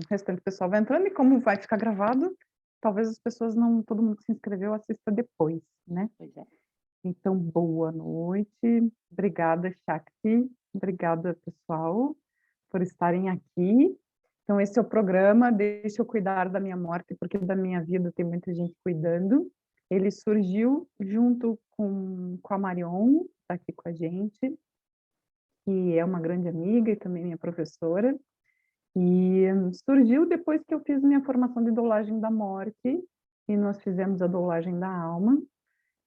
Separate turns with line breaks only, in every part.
restante pessoal vai entrando e como vai ficar gravado, talvez as pessoas não todo mundo que se inscreveu assista depois, né.
Pois é.
Então, boa noite, obrigada Shakti, obrigada pessoal, por estarem aqui. Então esse é o programa Deixa eu cuidar da minha morte, porque da minha vida tem muita gente cuidando. Ele surgiu junto com a Marion, está aqui com a gente, que é uma grande amiga e também minha professora, e surgiu depois que eu fiz minha formação de dolagem da morte, e nós fizemos a dolagem da alma,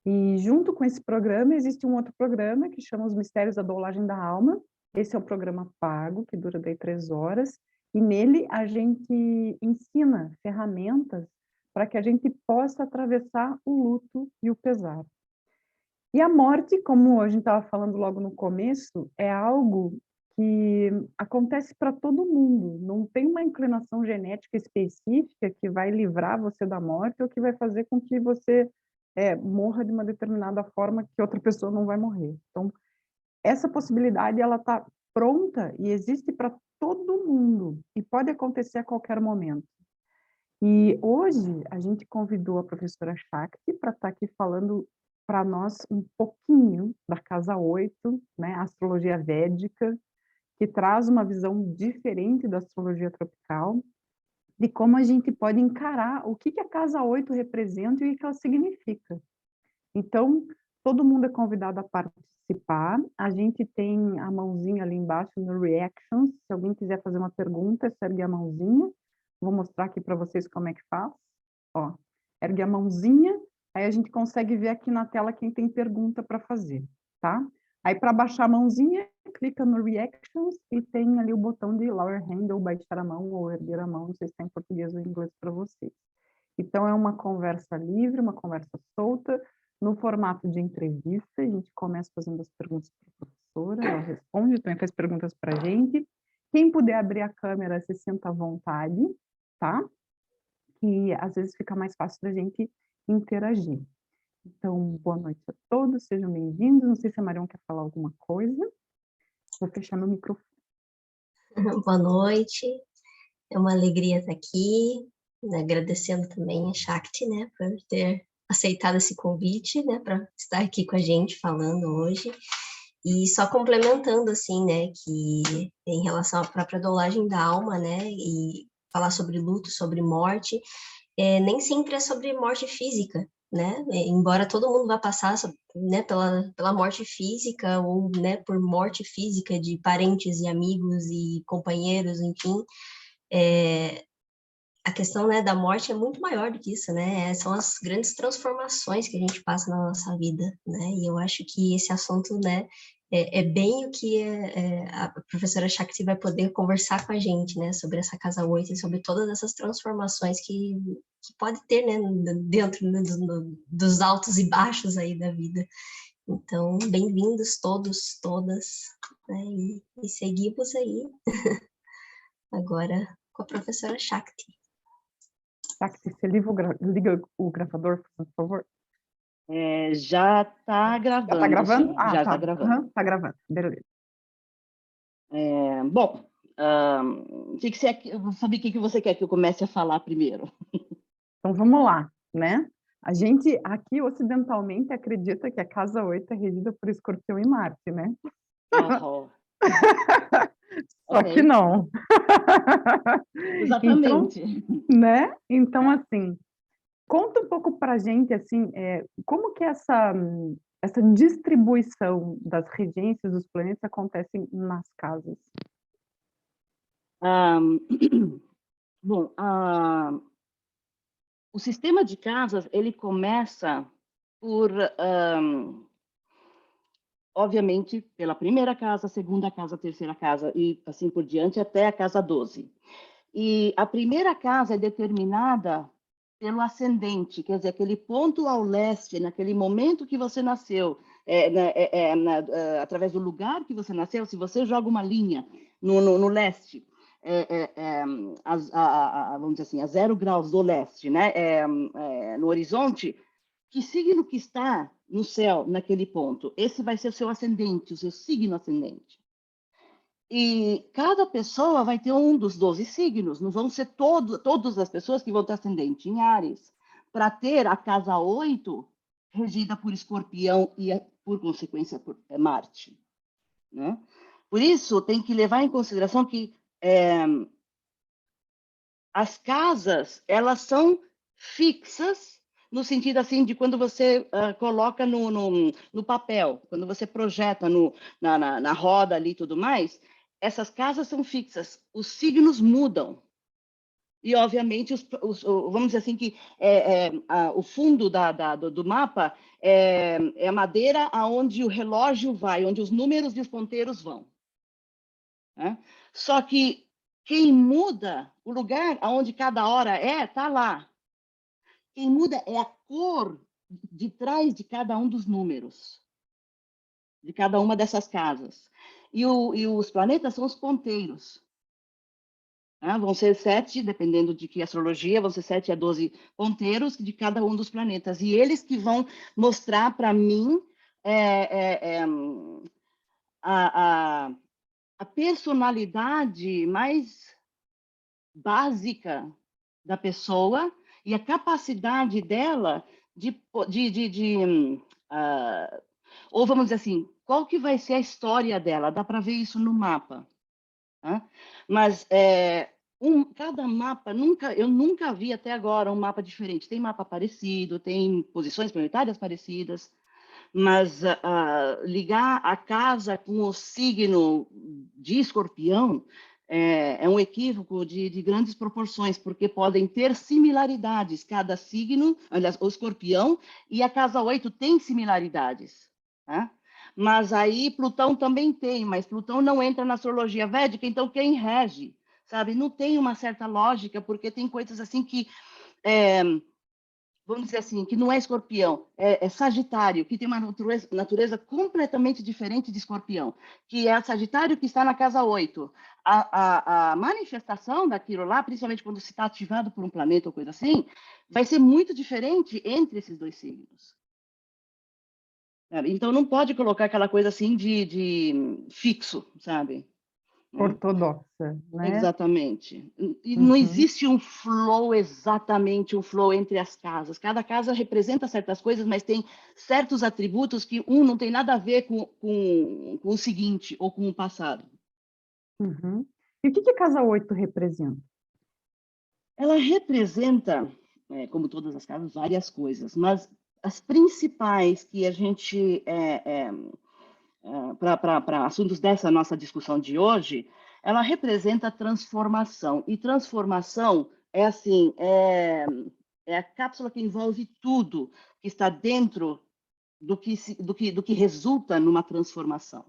e junto com esse programa existe um outro programa que chama Os Mistérios da Dolagem da Alma. Esse é o programa pago, que dura daí 3 horas, e nele a gente ensina ferramentas para que a gente possa atravessar o luto e o pesar. E a morte, como a gente estava falando logo no começo, é algo que acontece para todo mundo, não tem uma inclinação genética específica que vai livrar você da morte ou que vai fazer com que você morra de uma determinada forma que outra pessoa não vai morrer. Então, essa possibilidade ela está pronta e existe para todo mundo e pode acontecer a qualquer momento. E hoje a gente convidou a professora Shakti para estar aqui falando para nós um pouquinho da casa 8, né, a astrologia védica, que traz uma visão diferente da astrologia tropical, de como a gente pode encarar o que a casa 8 representa e o que ela significa. Então, todo mundo é convidado a participar. A gente tem a mãozinha ali embaixo no Reactions. Se alguém quiser fazer uma pergunta, ergue a mãozinha. Vou mostrar aqui para vocês como é que faz. Ó, ergue a mãozinha, aí a gente consegue ver aqui na tela quem tem pergunta para fazer, tá? Aí para baixar a mãozinha, clica no Reactions e tem ali o botão de lower hand ou baixar a mão ou erguer a mão, não sei se está em português ou em inglês para vocês. Então é uma conversa livre, uma conversa solta, no formato de entrevista. A gente começa fazendo as perguntas para a professora, ela responde, também faz perguntas para a gente. Quem puder abrir a câmera, se sinta à vontade, tá? Que às vezes fica mais fácil da gente interagir. Então, boa noite a todos, sejam bem-vindos. Não sei se a Marion quer falar alguma coisa. Vou fechar meu microfone.
Boa noite, é uma alegria estar aqui, agradecendo também a Shakti, né, por ter aceitado esse convite, né, para estar aqui com a gente falando hoje. E só complementando, assim, né, que em relação à própria dolagem da alma, né, e falar sobre luto, sobre morte, nem sempre é sobre morte física, né, embora todo mundo vá passar, né, pela morte física ou, né, por morte física de parentes e amigos e companheiros, enfim, a questão, né, da morte é muito maior do que isso, né, são as grandes transformações que a gente passa na nossa vida, né, e eu acho que esse assunto, né, é bem o que a professora Shakti vai poder conversar com a gente, né, sobre essa casa 8 e sobre todas essas transformações que pode ter, né, dentro, né, dos altos e baixos aí da vida. Então, bem-vindos todos, todas, né, e seguimos aí agora com a professora Shakti.
Shakti, você liga o gravador, por favor?
Já está gravando.
Já está gravando?
Sim,
Ah,
já
tá.
está gravando.
Está gravando, beleza.
Bom, eu vou saber o que você quer que eu comece a falar primeiro.
Então vamos lá, né? A gente aqui ocidentalmente acredita que a casa 8 é regida por Escorpião e Marte, né?
Oh,
Só
ok.
que não.
Exatamente.
Então, né? Então, assim, conta um pouco pra gente, assim, como que essa distribuição das regências dos planetas acontece nas casas?
Bom, o sistema de casas, ele começa por, obviamente, pela primeira casa, segunda casa, terceira casa e assim por diante, até a casa 12. E a primeira casa é determinada pelo ascendente, quer dizer, aquele ponto ao leste, naquele momento que você nasceu, através do lugar que você nasceu, se você joga uma linha no leste, vamos dizer assim, a 0 graus do leste, né, no horizonte, que signo que está no céu naquele ponto? Esse vai ser o seu ascendente, o seu signo ascendente. E cada pessoa vai ter um dos 12 signos, não vão ser todas as pessoas que vão ter ascendente em Áries, para ter a casa 8 regida por Escorpião e, por consequência, por Marte. Né? Por isso, tem que levar em consideração que as casas, elas são fixas, no sentido assim de quando você coloca no papel, quando você projeta na roda ali e tudo mais, essas casas são fixas, os signos mudam. E, obviamente, vamos dizer assim que o fundo do mapa é a madeira aonde o relógio vai, onde os números e os ponteiros vão. Né? Só que quem muda, o lugar onde cada hora está lá. Quem muda é a cor de trás de cada um dos números, de cada uma dessas casas. E os planetas são os ponteiros. Né? Vão ser 7, dependendo de que astrologia, vão ser 7 a 12 ponteiros de cada um dos planetas. E eles que vão mostrar para mim a personalidade mais básica da pessoa e a capacidade dela ou vamos dizer assim, qual que vai ser a história dela? Dá para ver isso no mapa. Tá? Mas cada mapa, eu nunca vi até agora um mapa diferente. Tem mapa parecido, tem posições planetárias parecidas, mas ligar a casa com o signo de Escorpião é um equívoco de grandes proporções, porque podem ter similaridades. Cada signo, aliás, o Escorpião e a casa 8 tem similaridades. Tá? Mas aí Plutão também tem, mas Plutão não entra na astrologia védica, então quem rege? Sabe? Não tem uma certa lógica, porque tem coisas assim que... vamos dizer assim, que não é Escorpião, é Sagitário, que tem uma natureza completamente diferente de Escorpião, que é Sagitário que está na casa 8. A manifestação daquilo lá, principalmente quando se está ativado por um planeta ou coisa assim, vai ser muito diferente entre esses dois signos. Então, não pode colocar aquela coisa assim de fixo, sabe?
Ortodoxa, né?
Exatamente. E não existe um flow, exatamente um flow entre as casas. Cada casa representa certas coisas, mas tem certos atributos que não tem nada a ver com o seguinte ou com o passado.
Uhum. E o que a casa 8 representa?
Ela representa, como todas as casas, várias coisas, mas as principais que a gente, para assuntos dessa nossa discussão de hoje, ela representa transformação. E transformação é assim, é a cápsula que envolve tudo que está dentro do que resulta numa transformação.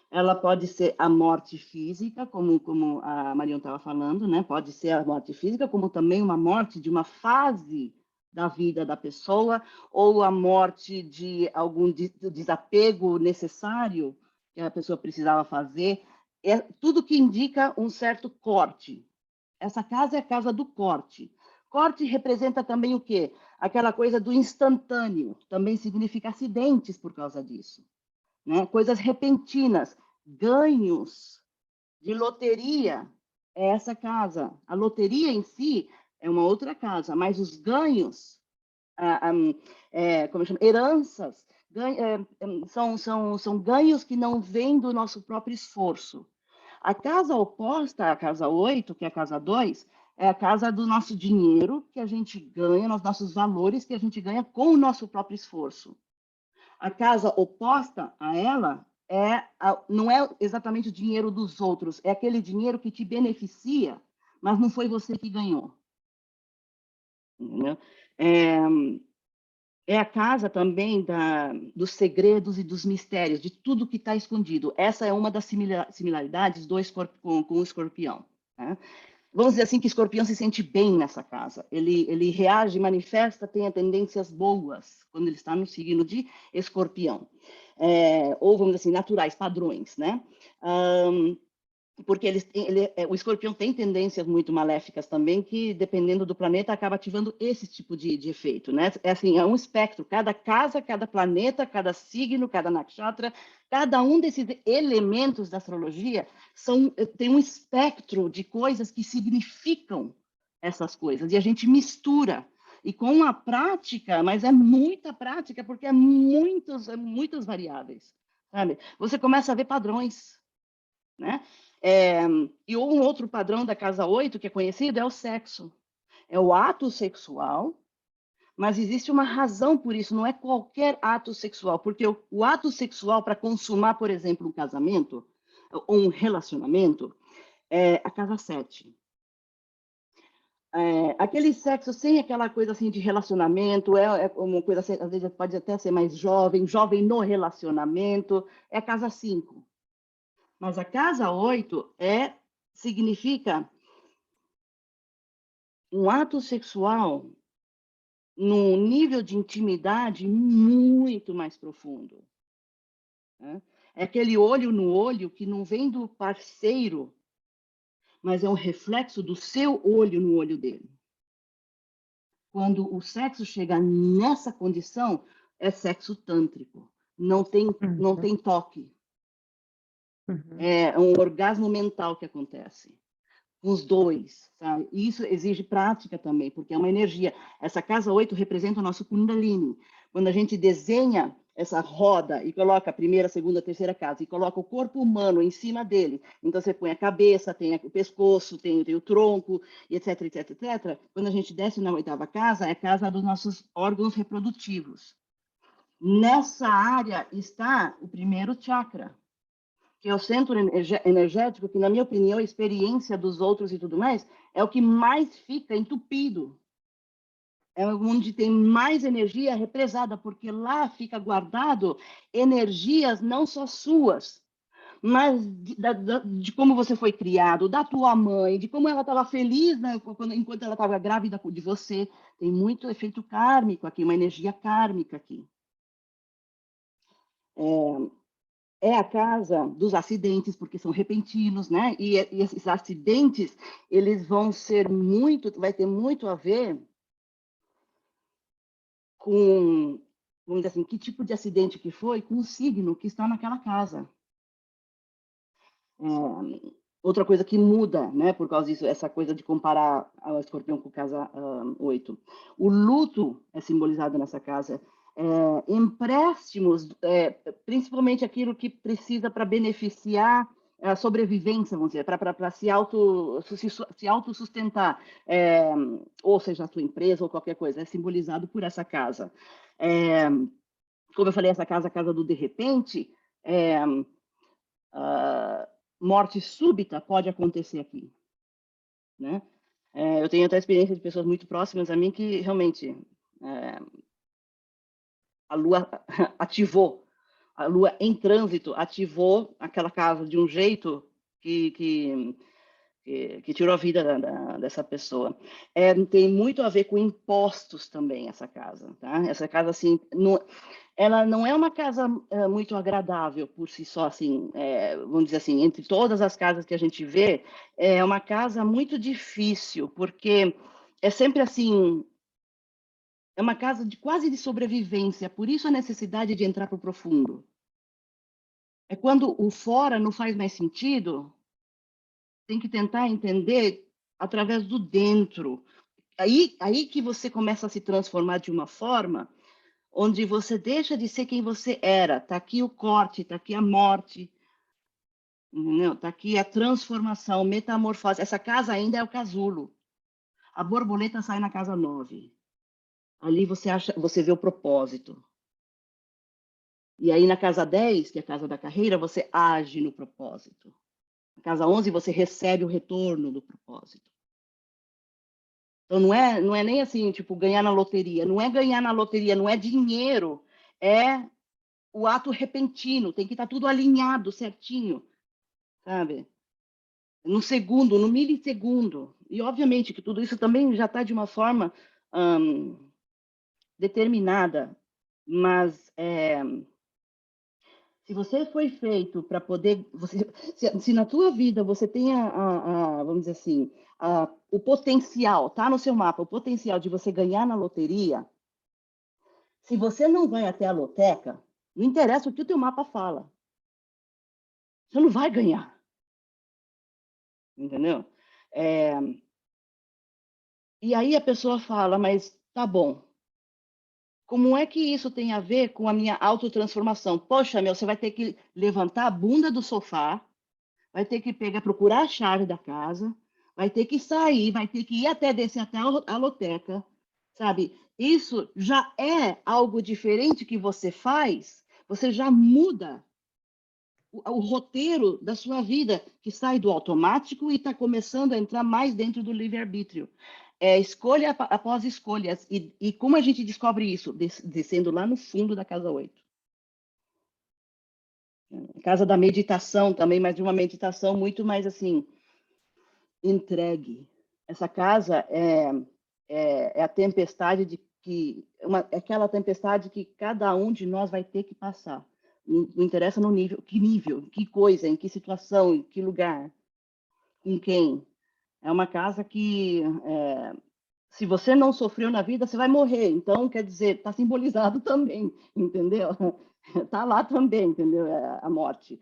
Ela pode ser a morte física, como a Marion estava falando, né? Pode ser a morte física, como também uma morte de uma fase da vida da pessoa, ou a morte de algum desapego necessário que a pessoa precisava fazer. É tudo que indica um certo corte. Essa casa é a casa do corte. Corte representa também o quê? Aquela coisa do instantâneo. Também significa acidentes por causa disso. Né? Coisas repentinas, ganhos de loteria, é essa casa. A loteria em si é uma outra casa, mas os ganhos, como chama? Heranças, são ganhos que não vêm do nosso próprio esforço. A casa oposta à casa 8, que é a casa 2, é a casa do nosso dinheiro que a gente ganha, nos nossos valores que a gente ganha com o nosso próprio esforço. A casa oposta a ela não é exatamente o dinheiro dos outros, é aquele dinheiro que te beneficia, mas não foi você que ganhou. Entendeu? É a casa também dos segredos e dos mistérios, de tudo que está escondido. Essa é uma das similaridades com o escorpião. Né? Vamos dizer assim que o escorpião se sente bem nessa casa. Ele reage, manifesta, tem tendências boas quando ele está no signo de escorpião. Ou, vamos dizer assim, naturais, padrões. Né? porque o escorpião tem tendências muito maléficas também, que, dependendo do planeta, acaba ativando esse tipo de efeito, né? É assim, é um espectro, cada casa, cada planeta, cada signo, cada nakshatra, cada um desses elementos da astrologia tem um espectro de coisas que significam essas coisas, e a gente mistura. E com a prática, mas é muita prática, porque é muitas variáveis, sabe? Você começa a ver padrões, né? E um outro padrão da casa 8 que é conhecido é o sexo. É o ato sexual, mas existe uma razão por isso, não é qualquer ato sexual, porque o ato sexual para consumar, por exemplo, um casamento ou um relacionamento, é a casa 7. Aquele sexo sem aquela coisa assim de relacionamento, é uma coisa, às vezes pode até ser mais jovem no relacionamento, é a casa 5. Mas a casa 8 significa um ato sexual num nível de intimidade muito mais profundo, né? É aquele olho no olho que não vem do parceiro, mas é um reflexo do seu olho no olho dele. Quando o sexo chega nessa condição, é sexo tântrico. Não tem toque. É um orgasmo mental que acontece. Os dois, sabe? E isso exige prática também, porque é uma energia. Essa casa 8 representa o nosso Kundalini. Quando a gente desenha essa roda e coloca a primeira, segunda, terceira casa e coloca o corpo humano em cima dele, então você põe a cabeça, tem o pescoço, tem o tronco, e etc, etc, etc. Quando a gente desce na 8ª casa, é a casa dos nossos órgãos reprodutivos. Nessa área está o primeiro chakra, que é o centro energético, que, na minha opinião, a experiência dos outros e tudo mais, é o que mais fica entupido. É onde tem mais energia represada, porque lá fica guardado energias não só suas, mas de como você foi criado, da tua mãe, de como ela estava feliz, né, enquanto ela estava grávida de você. Tem muito efeito kármico aqui, uma energia kármica aqui. É a casa dos acidentes, porque são repentinos, né? E esses acidentes, eles vai ter muito a ver com, vamos dizer assim, que tipo de acidente que foi, com o signo que está naquela casa. Outra coisa que muda, né, por causa disso, essa coisa de comparar o escorpião com casa 8. O luto é simbolizado nessa casa. Empréstimos, principalmente aquilo que precisa para beneficiar a sobrevivência, vamos dizer, para se autossustentar, ou seja, a sua empresa ou qualquer coisa, é simbolizado por essa casa. Como eu falei, essa casa, a casa do de repente, morte súbita pode acontecer aqui, né? Eu tenho até experiência de pessoas muito próximas a mim que realmente a Lua ativou, a Lua em trânsito ativou aquela casa de um jeito que tirou a vida dessa pessoa. Tem muito a ver com impostos também, essa casa, tá? Essa casa, assim, ela não é uma casa muito agradável por si só, assim, vamos dizer assim, entre todas as casas que a gente vê, é uma casa muito difícil, porque é sempre assim, é uma casa quase de sobrevivência, por isso a necessidade de entrar para o profundo. É quando o fora não faz mais sentido, tem que tentar entender através do dentro. Aí que você começa a se transformar de uma forma onde você deixa de ser quem você era. Está aqui o corte, está aqui a morte, está aqui a transformação, metamorfose. Essa casa ainda é o casulo. A borboleta sai na casa 9. Ali você vê o propósito. E aí na casa 10, que é a casa da carreira, você age no propósito. Na casa 11, você recebe o retorno do propósito. Então, não é nem assim, tipo, ganhar na loteria. Não é ganhar na loteria, não é dinheiro. É o ato repentino. Tem que estar tudo alinhado, certinho, sabe? No segundo, no milissegundo. E, obviamente, que tudo isso também já está de uma forma determinada. Mas Se você foi feito para poder, se na tua vida você tem vamos dizer assim, o potencial, tá no seu mapa, o potencial de você ganhar na loteria, se você não vai até a loteca, não interessa o que o teu mapa fala, você não vai ganhar, entendeu? E aí a pessoa fala, mas tá bom, como é que isso tem a ver com a minha autotransformação? Poxa, você vai ter que levantar a bunda do sofá, vai ter que procurar a chave da casa, vai ter que sair, vai ter que ir descer até a loteca, sabe? Isso já é algo diferente que você faz, você já muda o roteiro da sua vida, que sai do automático e está começando a entrar mais dentro do livre-arbítrio. É escolha após escolhas. E como a gente descobre isso? Descendo lá no fundo da casa 8. Casa da meditação também, mas de uma meditação muito mais assim, entregue. Essa casa é a tempestade é aquela tempestade que cada um de nós vai ter que passar. Não interessa no nível, que coisa, em que situação, em que lugar, com quem. É uma casa que, se você não sofreu na vida, você vai morrer. Então, quer dizer, está simbolizado também, entendeu? Está lá também, entendeu? A morte.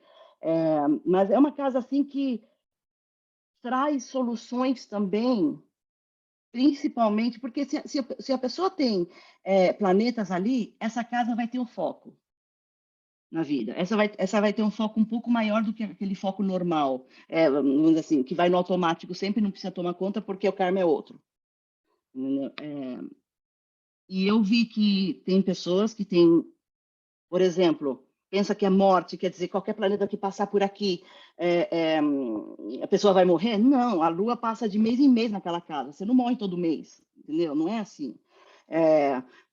Mas é uma casa assim que traz soluções também, principalmente porque se a pessoa tem planetas ali, essa casa vai ter um foco na vida. Essa vai ter um foco um pouco maior do que aquele foco normal, vamos dizer assim, que vai no automático, sempre não precisa tomar conta porque o karma é outro. E eu vi que tem pessoas que têm, por exemplo, pensa que a morte, quer dizer, qualquer planeta que passar por aqui, a pessoa vai morrer? Não, a Lua passa de mês em mês naquela casa, você não morre todo mês, entendeu? Não é assim.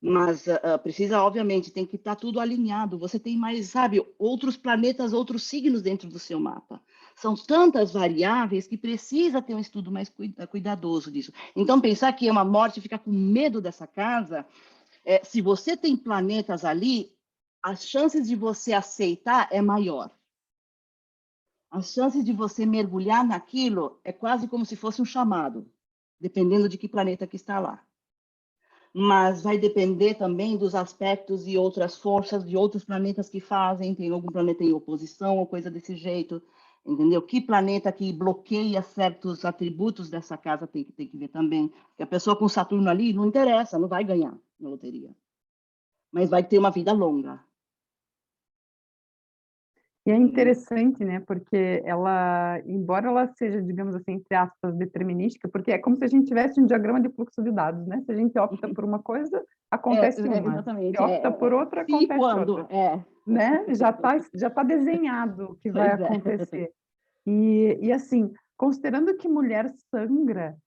Mas precisa, obviamente, tem que estar tudo alinhado. Você tem mais, sabe, outros planetas, outros signos dentro do seu mapa. São tantas variáveis que precisa ter um estudo mais cuidadoso disso. Então, pensar que é uma morte, ficar com medo dessa casa, se você tem planetas ali, as chances de você aceitar é maior. As chances de você mergulhar naquilo é quase como se fosse um chamado, dependendo de que planeta que está lá. Mas vai depender também dos aspectos e outras forças de outros planetas que fazem, tem algum planeta em oposição ou coisa desse jeito, entendeu? Que planeta que bloqueia certos atributos dessa casa tem que ver também. Porque a pessoa com Saturno ali não interessa, não vai ganhar na loteria. Mas vai ter uma vida longa.
E é interessante, né, porque ela, embora ela seja, digamos assim, entre aspas, determinística, porque é como se a gente tivesse um diagrama de fluxo de dados, né? Se a gente opta por uma coisa, acontece uma.
Exatamente.
Se opta por outra,
Se e
acontece
quando,
outra. Né? Já tá desenhado o que vai acontecer. E assim, considerando que mulher sangra,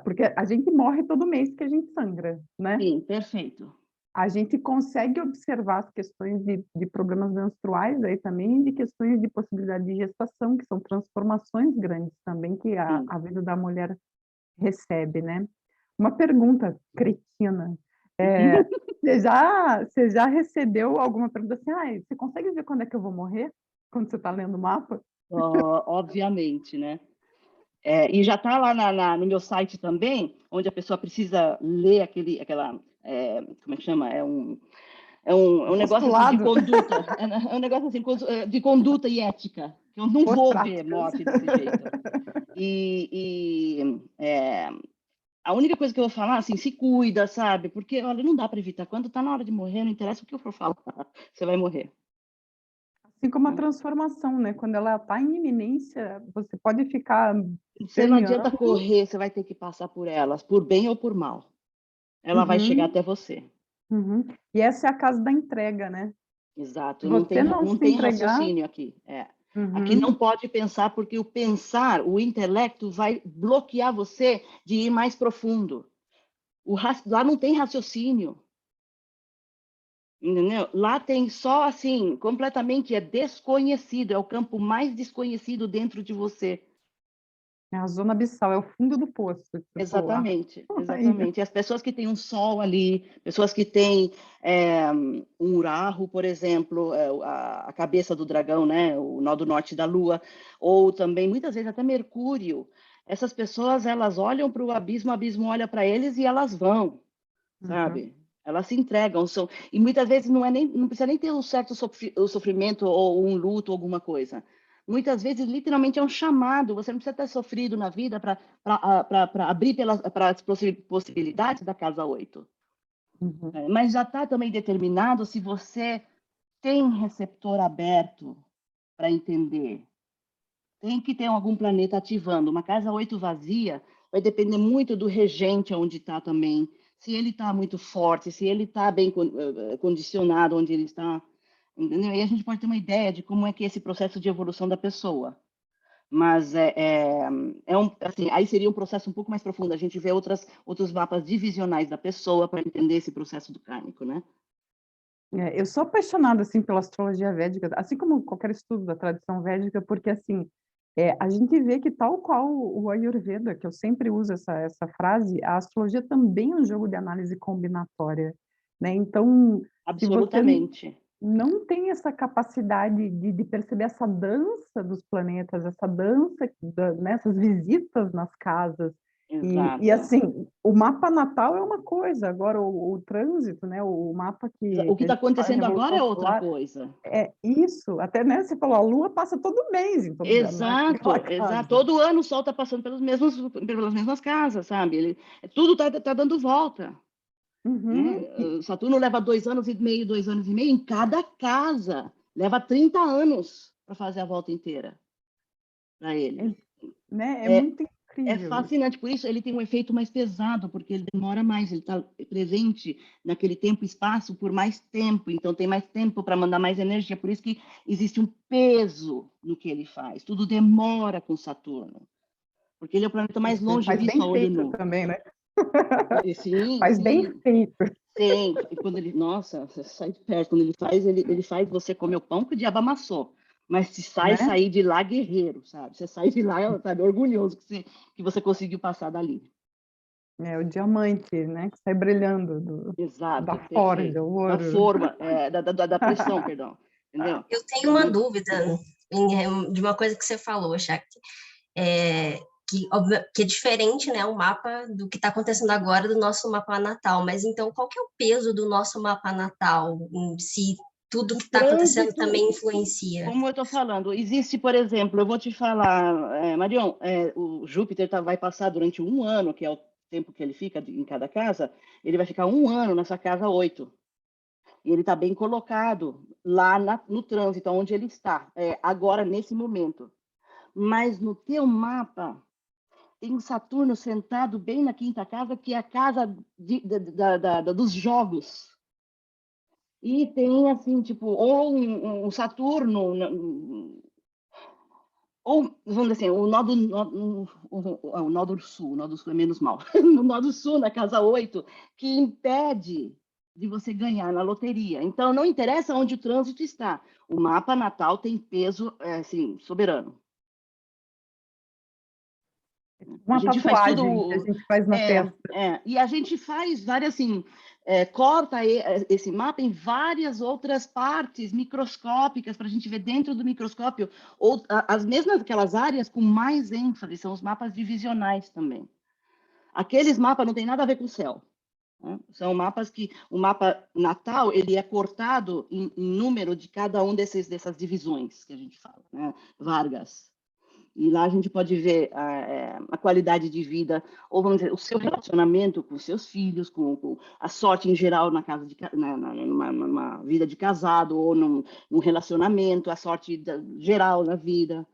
porque a gente morre todo mês que a gente sangra, né?
Sim, perfeito.
A gente consegue observar as questões de problemas menstruais aí também, de questões de possibilidade de gestação, que são transformações grandes também que a vida da mulher recebe, né? Uma pergunta cretina. Você já recebeu alguma pergunta assim, você consegue ver quando é que eu vou morrer? Quando você está lendo o mapa?
Obviamente, né? E já está lá no meu site também, onde a pessoa precisa ler aquela, como é que chama? É um negócio assim de conduta, é um negócio assim de conduta e ética. Eu não vou ver morte desse jeito. A única coisa que eu vou falar, assim, se cuida, sabe? Porque, olha, não dá para evitar. Quando está na hora de morrer, não interessa o que eu for falar, você vai morrer.
Assim como a transformação, né? Quando ela está em iminência, você pode ficar
Você não adianta correr, você vai ter que passar por elas, por bem ou por mal. Ela vai chegar até você.
E essa é a casa da entrega, né?
Exato.
Não tem
raciocínio aqui. Aqui não pode pensar, porque o intelecto vai bloquear você de ir mais profundo. Lá não tem raciocínio. Entendeu? Lá tem só assim, completamente desconhecido, é o campo mais desconhecido dentro de você.
É a zona abissal, é o fundo do poço. Tipo,
Exatamente,
aí,
exatamente. E as pessoas que têm um sol ali, pessoas que têm um Uraho, por exemplo, a cabeça do dragão, né, o nó do norte da Lua, ou também, muitas vezes, até Mercúrio, essas pessoas, elas olham para o abismo olha para eles e elas vão, sabe? Elas se entregam, e muitas vezes não precisa nem ter um certo sofrimento ou um luto, alguma coisa. Muitas vezes, literalmente, é um chamado. Você não precisa ter sofrido na vida para abrir para as possibilidades da casa 8. Mas já está também determinado se você tem receptor aberto para entender. Tem que ter algum planeta ativando. Uma casa 8 vazia vai depender muito do regente onde está também. Se ele está muito forte, se ele está bem condicionado onde ele está. Entendeu? E a gente pode ter uma ideia de como é que é esse processo de evolução da pessoa. Mas assim, aí seria um processo um pouco mais profundo. A gente vê outros mapas divisionais da pessoa para entender esse processo do kármico, né?
Eu sou apaixonada assim pela astrologia védica, assim como qualquer estudo da tradição védica, porque assim a gente vê que tal qual o Ayurveda, que eu sempre uso essa frase, a astrologia também é um jogo de análise combinatória, né? Então, se você
Absolutamente.
não tem essa capacidade de perceber essa dança dos planetas, essa dança, essas visitas nas casas. E
Exato.
assim, o mapa natal é uma coisa, agora o trânsito, né, o mapa
O que
que a
está
gente fala em
acontecendo agora
Revolução
é outra
Solar,
coisa.
é isso. Até, né, você falou, a Lua passa todo mês em todo lugar, naquela
Exato, exato.
casa.
Todo ano o Sol está passando pelas mesmas casas, sabe? Tudo está dando volta.
Uhum.
Né? Saturno leva 2 anos e meio, 2 anos e meio em cada casa. Leva 30 anos para fazer a volta inteira para ele.
Né, é
É,
muito
é
incrível isso.
fascinante, por isso ele tem um efeito mais pesado, porque ele demora mais, ele está presente naquele tempo e espaço por mais tempo, então tem mais tempo para mandar mais energia, por isso que existe um peso no que ele faz, tudo demora com Saturno, porque ele é o planeta mais
Isso, ele
longe
faz
visto a
bem
olho
feito
nu.
também, né?
Sim,
Faz bem
sim.
feito.
Sim, e quando ele, nossa, você sai de perto, quando ele faz você comer o pão que o diabo amassou. Mas se
Né?
sair de lá guerreiro, sabe? Você sai de lá, sabe, orgulhoso que você conseguiu passar dali.
É o diamante, né, que sai brilhando da
Exato,
forja,
perfeito.
o
Da
ouro.
forma, da pressão, perdão. Entendeu?
Eu tenho uma dúvida de uma coisa que você falou, Shakti. Que é diferente, né, o mapa do que está acontecendo agora do nosso mapa natal. Mas então, qual que é o peso do nosso mapa natal? Se tudo
O
que está acontecendo
trânsito,
também influencia?
como eu estou falando, existe, por exemplo, eu vou te falar, Marion, o Júpiter vai passar durante 1 ano, que é o tempo que ele fica em cada casa, ele vai ficar 1 ano nessa casa 8. E ele está bem colocado lá no trânsito, onde ele está, agora, nesse momento. Mas no teu mapa, tem um Saturno sentado bem na quinta casa, que é a casa dos jogos. E tem, assim, tipo, ou um Saturno, ou, vamos dizer assim, o nó do sul é menos mal, o nó do sul, na casa 8, que impede de você ganhar na loteria. Então, não interessa onde o trânsito está. O mapa natal tem peso, assim, soberano. A
Uma
gente faz
tatuagem que a
tudo.
gente faz na testa.
E a gente faz várias, assim, corta esse mapa em várias outras partes microscópicas para a gente ver dentro do microscópio, ou as mesmas aquelas áreas com mais ênfase, são os mapas divisionais também. Aqueles mapas não tem nada a ver com o céu. Né? São mapas que o mapa natal ele é cortado em número de cada um dessas divisões que a gente fala, né? Vargas. E lá a gente pode ver a qualidade de vida, ou vamos dizer, o seu relacionamento com seus filhos, com a sorte em geral na casa numa vida de casado, ou num relacionamento, a sorte geral na vida.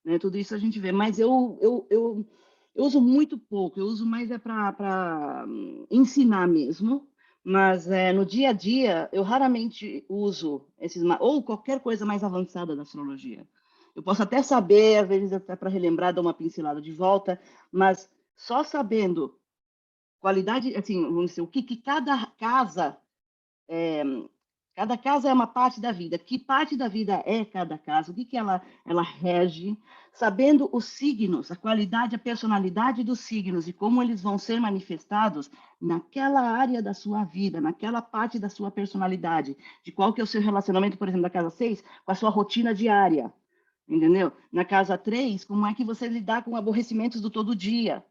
Né? Tudo isso a gente vê. Mas eu uso muito pouco, eu uso mais para ensinar mesmo. Mas no dia a dia, eu raramente uso ou qualquer coisa mais avançada da astrologia. Eu posso até saber, às vezes até para relembrar, dar uma pincelada de volta, mas só sabendo qualidade, assim, vamos dizer, o que cada casa Cada casa é uma parte da vida. Que parte da vida é cada casa? O que ela rege? Sabendo os signos, a qualidade, a personalidade dos signos e como eles vão ser manifestados naquela área da sua vida, naquela parte da sua personalidade, de qual que é o seu relacionamento, por exemplo, da casa 6, com a sua rotina diária, entendeu? Na casa 3, como é que você lidar com aborrecimentos do todo dia,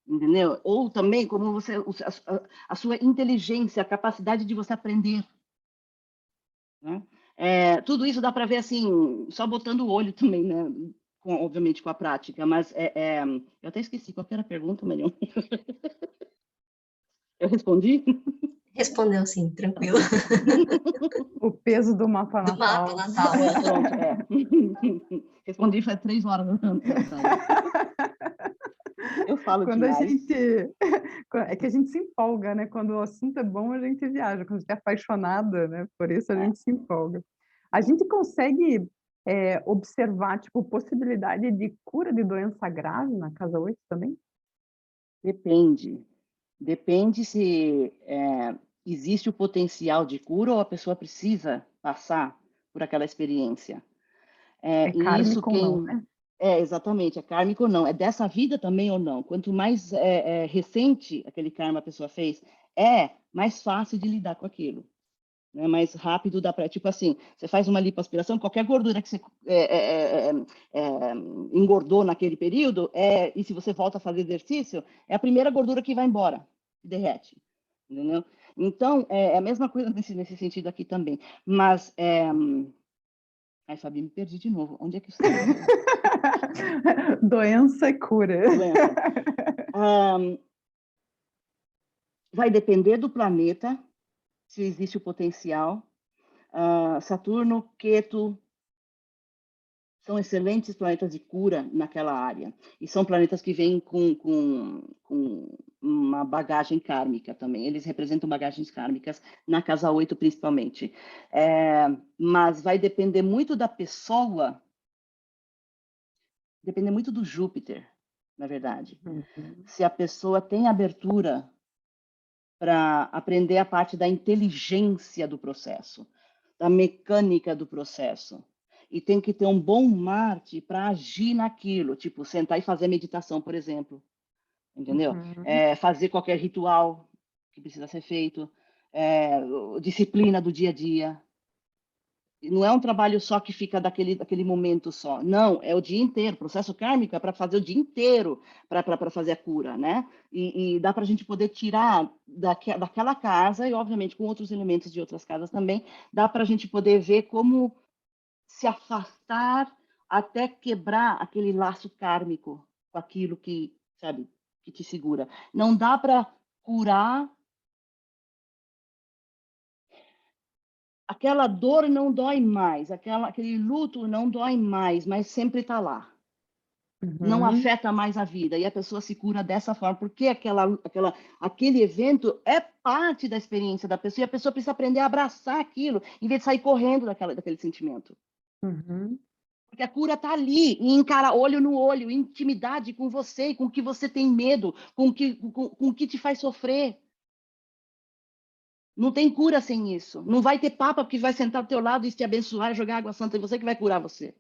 entendeu? Ou também como você, a sua inteligência, a capacidade de você aprender, né? Tudo isso dá para ver assim, só botando o olho também, né? Obviamente com a prática, mas eu até esqueci qual que era a pergunta, Marion. Eu respondi?
Respondeu sim, tranquilo.
O peso do mapa
Do mapa
natal.
natal.
Pronto, Respondi faz 3 horas atrás. Eu falo
Quando a
demais.
gente. É que a gente se empolga, né? Quando o assunto é bom, a gente viaja. Quando a gente é apaixonada, né? Por isso a
É,
gente se empolga. A gente consegue observar, tipo, possibilidade de cura de doença grave na casa 8 também?
depende. Depende se existe o potencial de cura ou a pessoa precisa passar por aquela experiência.
É
E isso
kármico ou não,
quem...
né?
exatamente, é kármico ou não. É dessa vida também ou não. Quanto mais recente aquele karma a pessoa fez, mais fácil de lidar com aquilo. Né? Mais rápido dá para... Tipo assim, você faz uma lipoaspiração, qualquer gordura que você engordou naquele período, e se você volta a fazer exercício, é a primeira gordura que vai embora, que derrete. Entendeu? Então, é a mesma coisa nesse sentido aqui também. Mas... Ai, Fabi, me perdi de novo. Onde é que eu estava?
Doença e cura.
Doença. Vai depender do planeta, se existe o potencial. Saturno, Quetu, são excelentes planetas de cura naquela área. E são planetas que vêm com uma bagagem kármica também. Eles representam bagagens kármicas na casa 8, principalmente. Mas vai depender muito da pessoa, depender muito do Júpiter, na verdade.
Uhum.
Se a pessoa tem abertura para aprender a parte da inteligência do processo, da mecânica do processo. E tem que ter um bom Marte para agir naquilo, tipo, sentar e fazer meditação, por exemplo. Entendeu?
Uhum.
Fazer qualquer ritual que precisa ser feito, disciplina do dia a dia. Não é um trabalho só que fica daquele momento só. Não, é o dia inteiro. O processo kármico é para fazer o dia inteiro para fazer a cura, né? E dá para a gente poder tirar daquela casa, e obviamente com outros elementos de outras casas também, dá para a gente poder ver como se afastar até quebrar aquele laço kármico com aquilo que, sabe, que te segura. Não dá para curar. Aquela dor não dói mais, aquele luto não dói mais, mas sempre está lá. Não
Uhum.
afeta mais a vida. E a pessoa se cura dessa forma, porque aquele evento é parte da experiência da pessoa, e a pessoa precisa aprender a abraçar aquilo, em vez de sair correndo daquele sentimento.
Uhum.
Porque a cura está ali, e encara olho no olho, intimidade com você, com o que você tem medo, com o que te faz sofrer. Não tem cura sem isso. Não vai ter papa que vai sentar ao teu lado e te abençoar, jogar água santa em você que vai curar você.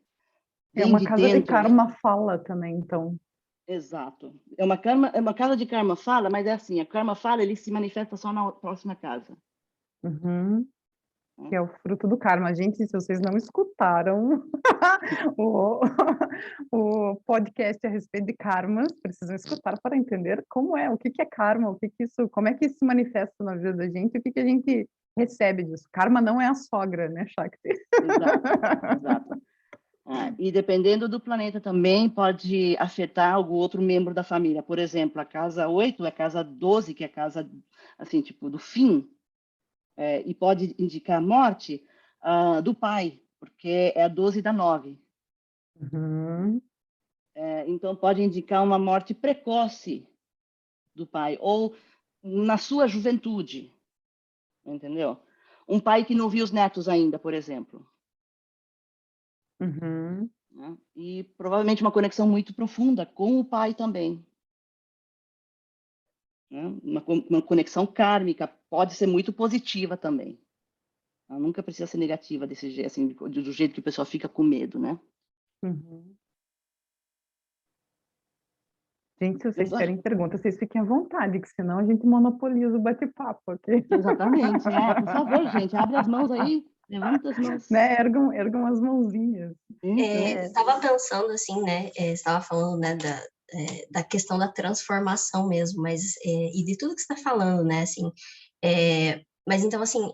É
Vem
uma
de
casa de
dentro.
karma fala também, então.
Exato. É uma casa de karma fala, mas é assim, a karma fala, ele se manifesta só na próxima casa.
Uhum.
Né?
Que é o fruto do karma. Gente, se vocês não escutaram o, o podcast a respeito de karmas, precisam escutar para entender como é, o que é karma, como é que isso se manifesta na vida da gente, o que a gente recebe disso. Karma não é a sogra, né, Shakti?
Exato, exato. E dependendo do planeta também pode afetar algum outro membro da família. Por exemplo, a casa 8 é a casa 12, que é a casa, assim, tipo, do fim, e pode indicar a morte do pai, porque é a 12 da 9.
Uhum.
Então, pode indicar uma morte precoce do pai, ou na sua juventude, entendeu? Um pai que não viu os netos ainda, por exemplo.
Uhum.
Né? E provavelmente uma conexão muito profunda com o pai também. Né? Uma conexão kármica pode ser muito positiva também. Ela nunca precisa ser negativa desse jeito, assim, do jeito que o pessoal fica com medo, né?
Uhum. Gente, se vocês tiverem perguntas, vocês fiquem à vontade, que senão a gente monopoliza o bate-papo aqui.
Exatamente, por favor, gente, abre as mãos aí, levanta as mãos.
Né? Ergam as mãozinhas.
Estava pensando assim, né? Estava falando, né, da questão da transformação mesmo, mas e de tudo que você está falando, né? Assim, mas então assim,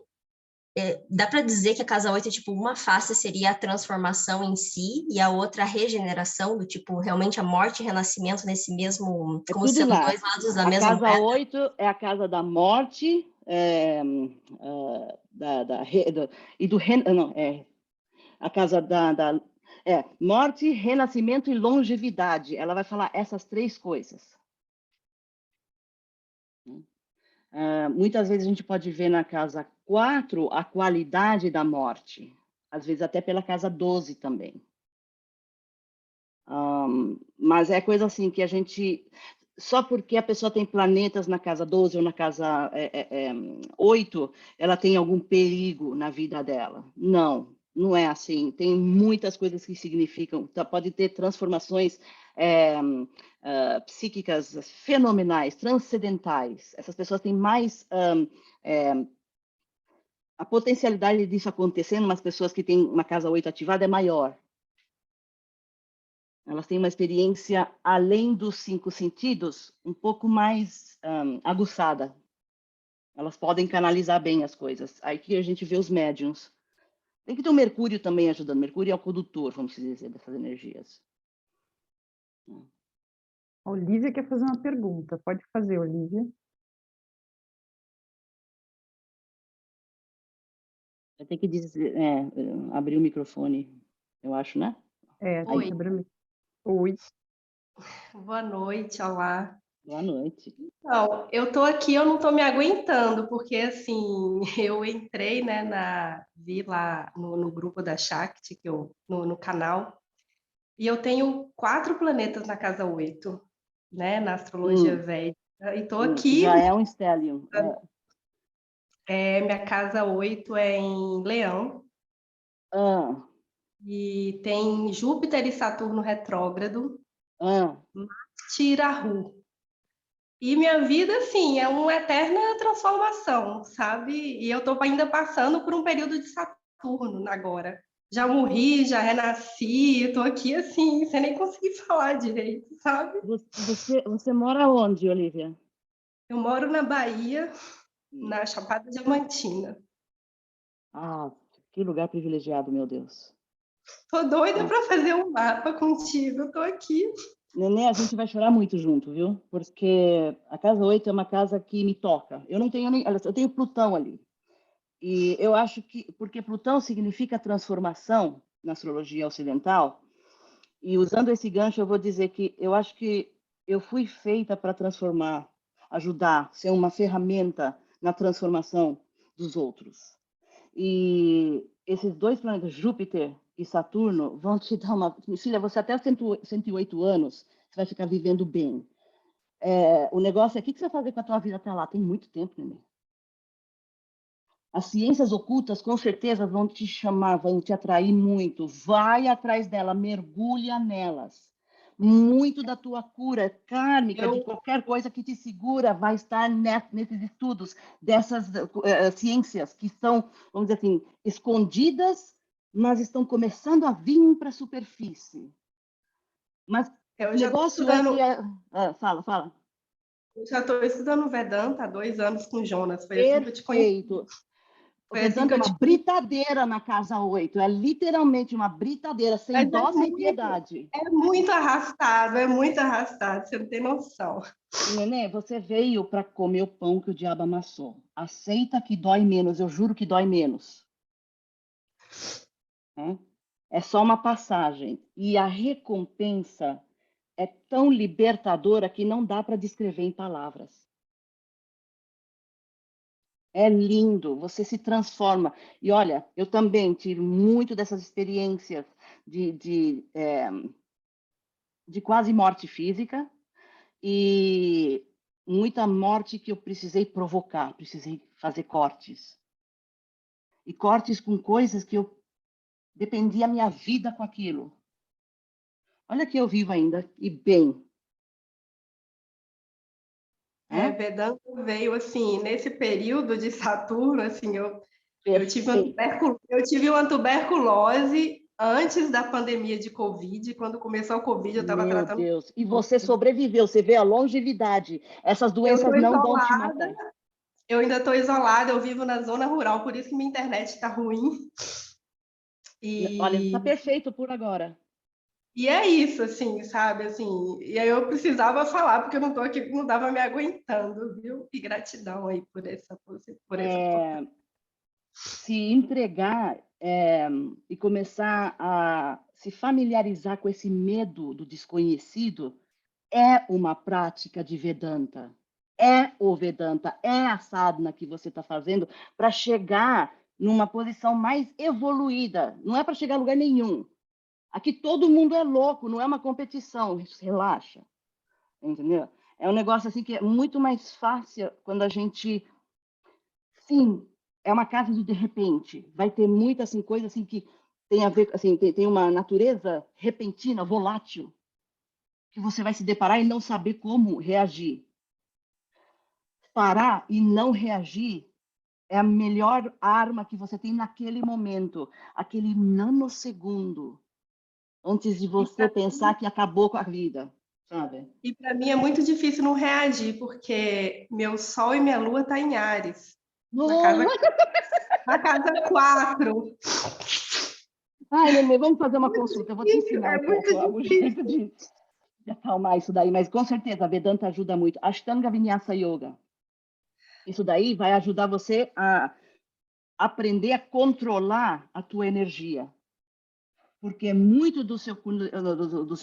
dá para dizer que a casa 8 é tipo uma face seria a transformação em si e a outra a regeneração, do tipo realmente a morte e renascimento nesse mesmo, como
tudo
sendo
lá.
dois lados da
A
mesma
casa
moeda.
8 é a casa da morte, e do não, a casa da morte, renascimento e longevidade. Ela vai falar essas três coisas. Muitas vezes a gente pode ver na casa 4 a qualidade da morte, às vezes até pela casa 12 também. Mas é coisa assim que a gente... Só porque a pessoa tem planetas na casa 12 ou na casa 8, ela tem algum perigo na vida dela. Não, não é assim. Tem muitas coisas que significam... Pode ter transformações psíquicas fenomenais, transcendentais. Essas pessoas têm mais... a potencialidade disso acontecendo nas pessoas que têm uma casa 8 ativada é maior. Elas têm uma experiência além dos 5 sentidos, um pouco mais aguçada. Elas podem canalizar bem as coisas. Aí que a gente vê os médiums. Tem que ter o Mercúrio também ajudando. Mercúrio é o condutor, vamos dizer, dessas energias.
A Olivia quer fazer uma pergunta. Pode fazer, Olivia.
Vai ter que dizer, abrir o microfone, eu acho, né?
Tem
Oi.
que abrir o Oi.
Boa noite, olá.
Boa noite.
Então, eu tô aqui, eu não tô me aguentando, porque assim, eu entrei, né, vi lá no grupo da Shakti, no canal, e eu tenho 4 planetas na casa 8, né, na astrologia védica, e tô aqui,
Já é um stellium.
minha casa 8 é em Leão, e tem Júpiter e Saturno retrógrado, Marte e Rahu. E minha vida, assim, é uma eterna transformação, sabe? E eu estou ainda passando por um período de Saturno agora. Já morri, já renasci, estou aqui, assim, sem nem conseguir falar direito, sabe?
Você mora onde, Olivia?
Eu moro na Bahia, na Chapada Diamantina.
Ah, que lugar privilegiado, meu Deus.
Tô doida para fazer um mapa contigo, eu tô aqui.
Nenê, a gente vai chorar muito junto, viu? Porque a casa 8 é uma casa que me toca. Eu não tenho nem... Eu tenho Plutão ali. E eu acho que... Porque Plutão significa transformação na astrologia ocidental. E usando esse gancho, eu vou dizer que eu acho que eu fui feita para transformar, ajudar, ser uma ferramenta na transformação dos outros. E esses 2 planetas, Júpiter e Saturno, vão te dar uma... Filha, você até 108 anos, você vai ficar vivendo bem. O negócio é, o que você vai fazer com a tua vida até lá? Tem muito tempo, neném. As ciências ocultas, com certeza, vão te chamar, vão te atrair muito. Vai atrás dela, mergulha nelas. Muito da tua cura kármica, de qualquer coisa que te segura, vai estar nesses estudos dessas ciências que estão, vamos dizer assim, escondidas, mas estão começando a vir para a superfície. Mas o negócio é que... Fala.
Eu já estou estudando Vedanta há 2 anos com Jonas, foi assim que eu te conheci.
Perfeito. O
Foi assim
Vedanta
que
é
eu
uma britadeira na casa 8. É literalmente uma britadeira, sem
Mas
dó, sem piedade.
É muito arrastado, você não tem noção.
Nenê, você veio para comer o pão que o diabo amassou. Aceita que dói menos, eu juro que dói menos. É só uma passagem. E a recompensa é tão libertadora que não dá para descrever em palavras. É lindo, você se transforma. E olha, eu também tive muito dessas experiências de quase morte física e muita morte que eu precisei provocar, precisei fazer cortes. e cortes com coisas que eu dependia a minha vida com aquilo. Olha que eu vivo ainda, e bem.
Vedanta veio, assim, nesse período de Saturno, assim, eu tive uma tuberculose antes da pandemia de Covid. Quando começou a Covid, eu estava tratando...
Meu Deus, e você sobreviveu, você vê a longevidade. Essas doenças não vão te matar.
Eu ainda estou isolada, eu vivo na zona rural, por isso que minha internet está ruim.
Olha, está perfeito por agora.
E é isso, assim, sabe? Assim, e aí eu precisava falar, porque eu não estou aqui, não estava me aguentando, viu? E gratidão aí por essa oportunidade.
Se entregar e começar a se familiarizar com esse medo do desconhecido é uma prática de Vedanta. É o Vedanta, é a sadhana que você está fazendo para chegar numa posição mais evoluída. Não é para chegar a lugar nenhum. Aqui todo mundo é louco, não é uma competição. Relaxa, entendeu? É um negócio assim que é muito mais fácil quando a gente... Sim, é uma casa de repente. Vai ter muita assim, coisa assim que tem a ver, assim, tem uma natureza repentina, volátil, que você vai se deparar e não saber como reagir. Parar e não reagir é a melhor arma que você tem naquele momento, aquele nanosegundo, antes de você pensar que acabou com a vida, sabe?
E para mim é muito difícil não reagir, porque meu Sol e minha Lua estão em Áries, na casa 4.
Ai, Nenê, vamos fazer uma consulta. Eu vou te ensinar um pouco o jeito de acalmar isso daí, mas com certeza a Vedanta ajuda muito. Ashtanga Vinyasa Yoga. Isso daí vai ajudar você a aprender a controlar a tua energia. Porque muito do seu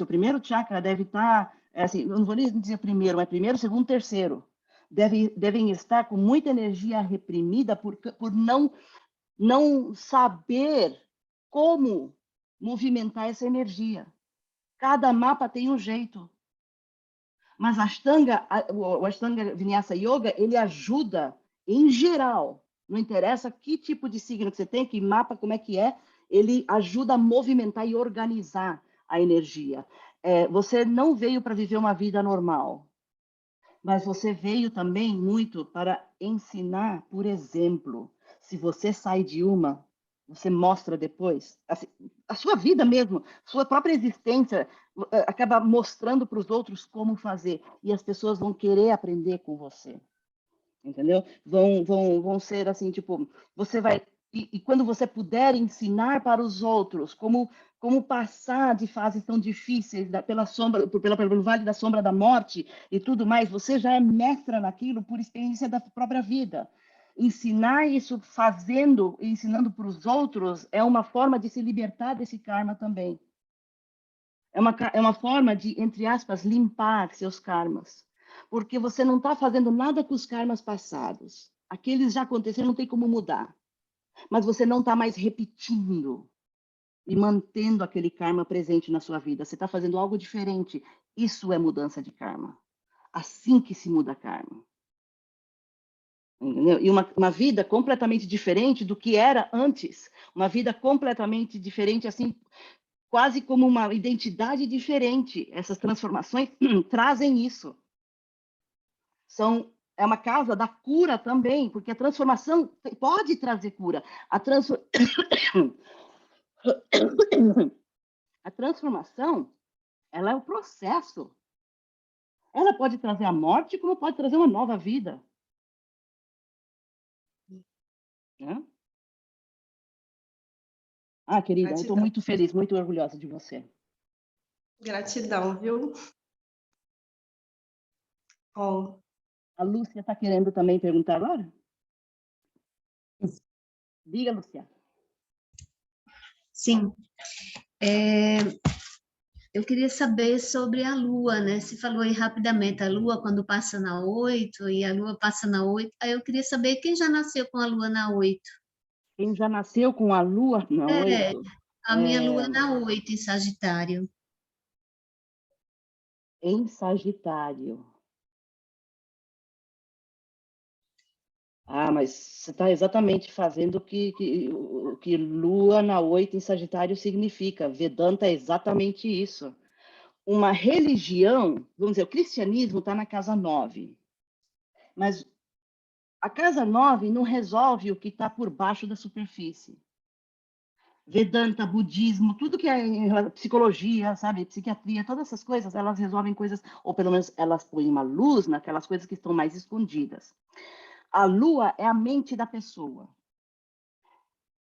primeiro chakra deve estar, assim, não vou nem dizer primeiro, mas primeiro, segundo, terceiro. Devem estar com muita energia reprimida por não saber como movimentar essa energia. Cada mapa tem um jeito. Mas o Ashtanga Vinyasa Yoga, ele ajuda em geral. Não interessa que tipo de signo que você tem, que mapa, como é que é, ele ajuda a movimentar e organizar a energia. Você não veio para viver uma vida normal, mas você veio também muito para ensinar, por exemplo. Se você sai de uma, você mostra depois, assim, a sua vida mesmo, sua própria existência, acaba mostrando para os outros como fazer. E as pessoas vão querer aprender com você. Entendeu? Vão ser assim, tipo, você vai... E quando você puder ensinar para os outros como passar de fases tão difíceis pelo vale da sombra da morte e tudo mais, você já é mestra naquilo por experiência da própria vida. Ensinar isso fazendo e ensinando para os outros é uma forma de se libertar desse karma também. É uma forma de, entre aspas, limpar seus karmas. Porque você não está fazendo nada com os karmas passados. Aqueles já aconteceram, não tem como mudar. Mas você não está mais repetindo e mantendo aquele karma presente na sua vida. Você está fazendo algo diferente. Isso é mudança de karma. Assim que se muda karma. Entendeu? E uma vida completamente diferente do que era antes. Uma vida completamente diferente, assim, quase como uma identidade diferente. Essas transformações trazem isso. É uma casa da cura também, porque a transformação pode trazer cura. A transformação, ela é o processo. Ela pode trazer a morte, como pode trazer uma nova vida. Né? Ah, querida, gratidão. Eu estou muito feliz, muito orgulhosa de você.
Gratidão, viu? Bom.
A Lúcia está querendo também perguntar agora? Diga, Lúcia.
Sim. Eu queria saber sobre a Lua, né? Você falou aí rapidamente, a Lua quando passa na 8, e a Lua passa na 8. Aí eu queria saber quem já nasceu com a Lua na 8.
Quem já nasceu com a Lua na 8?
A minha Lua na 8, em Sagitário.
Em Sagitário. Mas você está exatamente fazendo o que Lua na 8 em Sagitário significa. Vedanta é exatamente isso. Uma religião, vamos dizer, o cristianismo está na casa 9. Mas a casa 9 não resolve o que está por baixo da superfície. Vedanta, budismo, tudo que é psicologia, sabe, psiquiatria, todas essas coisas, elas resolvem coisas, ou pelo menos elas põem uma luz naquelas coisas que estão mais escondidas. A lua é a mente da pessoa.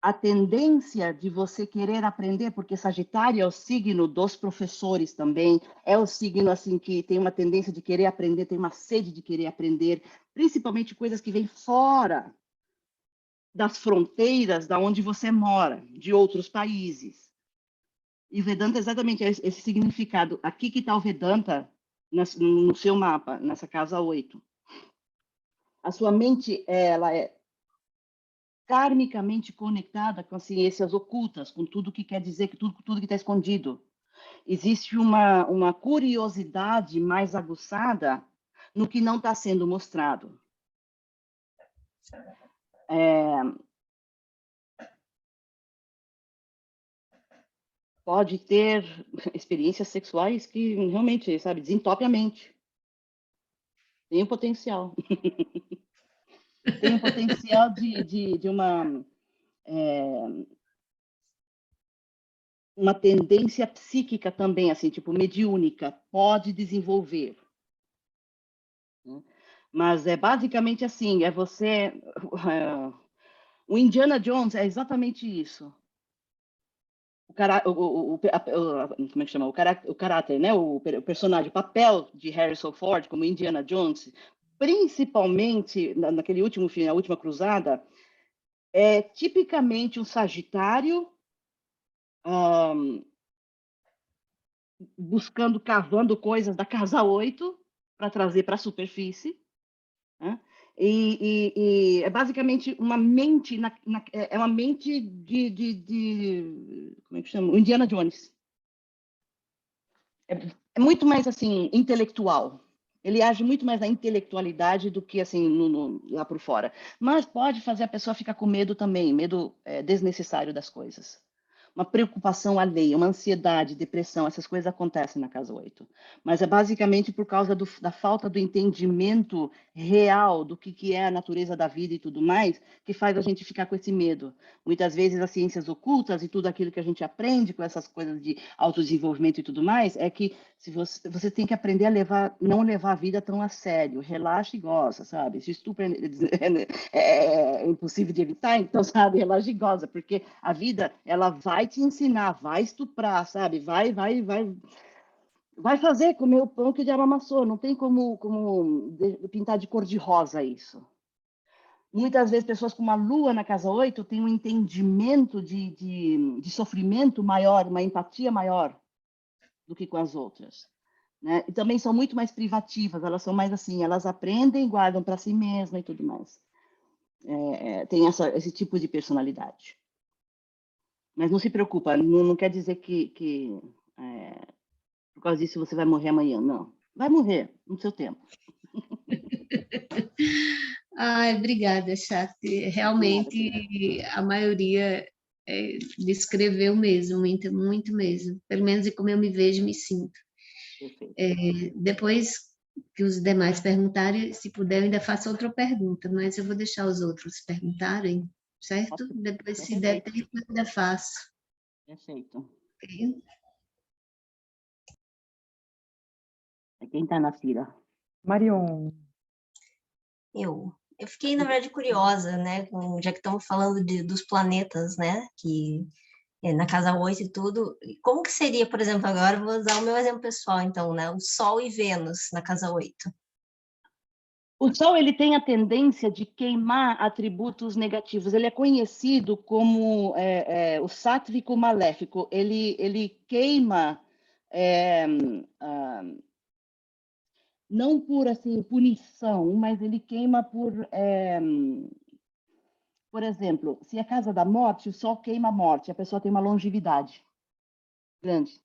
A tendência de você querer aprender, porque Sagitário é o signo dos professores também, é o signo assim que tem uma tendência de querer aprender, tem uma sede de querer aprender, principalmente coisas que vêm fora das fronteiras da onde você mora, de outros países. E Vedanta é exatamente esse significado. Aqui que está o Vedanta no seu mapa, nessa casa 8. A sua mente, ela é karmicamente conectada com as ciências ocultas, com tudo que quer dizer, que tudo que está escondido. Existe uma curiosidade mais aguçada no que não está sendo mostrado. Pode ter experiências sexuais que realmente, sabe, desentope a mente. Tem um potencial. Tem um potencial de uma tendência psíquica também, assim, tipo, mediúnica, pode desenvolver. Mas é basicamente assim, é você... o Indiana Jones é exatamente isso. Como é que chama? O caráter, né? O personagem, o papel de Harrison Ford como Indiana Jones, principalmente naquele último filme, A Última Cruzada, é tipicamente um Sagitário buscando, cavando coisas da casa 8 para trazer para a superfície. Né? E é basicamente uma mente, é uma mente como é que chama? O Indiana Jones. É muito mais, assim, intelectual. Ele age muito mais na intelectualidade do que, assim, lá por fora. Mas pode fazer a pessoa ficar com medo também, medo desnecessário das coisas. Uma preocupação alheia, uma ansiedade, depressão, essas coisas acontecem na casa 8. Mas é basicamente por causa da falta do entendimento real do que é a natureza da vida e tudo mais, que faz a gente ficar com esse medo. Muitas vezes as ciências ocultas e tudo aquilo que a gente aprende com essas coisas de autodesenvolvimento e tudo mais, é que se você tem que aprender a não levar a vida tão a sério. Relaxa e goza, sabe? Se estupro é impossível de evitar, então, sabe, relaxa e goza, porque a vida, ela vai te ensinar, vai estuprar, sabe? Vai fazer comer o pão que o diabo amassou. Não tem como pintar de cor de rosa isso. Muitas vezes, pessoas com uma lua na casa 8 têm um entendimento de sofrimento maior, uma empatia maior do que com as outras. Né? E também são muito mais privativas, elas são mais assim, elas aprendem, guardam para si mesmas e tudo mais. Tem esse tipo de personalidade. Mas não se preocupa, não quer dizer que por causa disso você vai morrer amanhã, não. Vai morrer no seu tempo.
Ai, obrigada, Shakti. Realmente, a maioria descreveu mesmo, muito, muito mesmo. Pelo menos de como eu me vejo e me sinto. Depois que os demais perguntarem, se puder, eu ainda faço outra pergunta, mas eu vou deixar os outros perguntarem, certo? Depois, se der tempo, eu ainda faço.
Perfeito.
Okay?
Quem está na fila?
Marion.
Eu fiquei, na verdade, curiosa, né? Já que estamos falando dos planetas, né? Que na casa 8 e tudo. Como que seria, por exemplo, agora, vou usar o meu exemplo pessoal, então, né? O Sol e Vênus na casa 8.
O Sol, ele tem a tendência de queimar atributos negativos. Ele é conhecido como o sátvico maléfico. Ele queima não por assim punição, mas ele queima por exemplo, se é casa da morte, o Sol queima a morte. A pessoa tem uma longevidade grande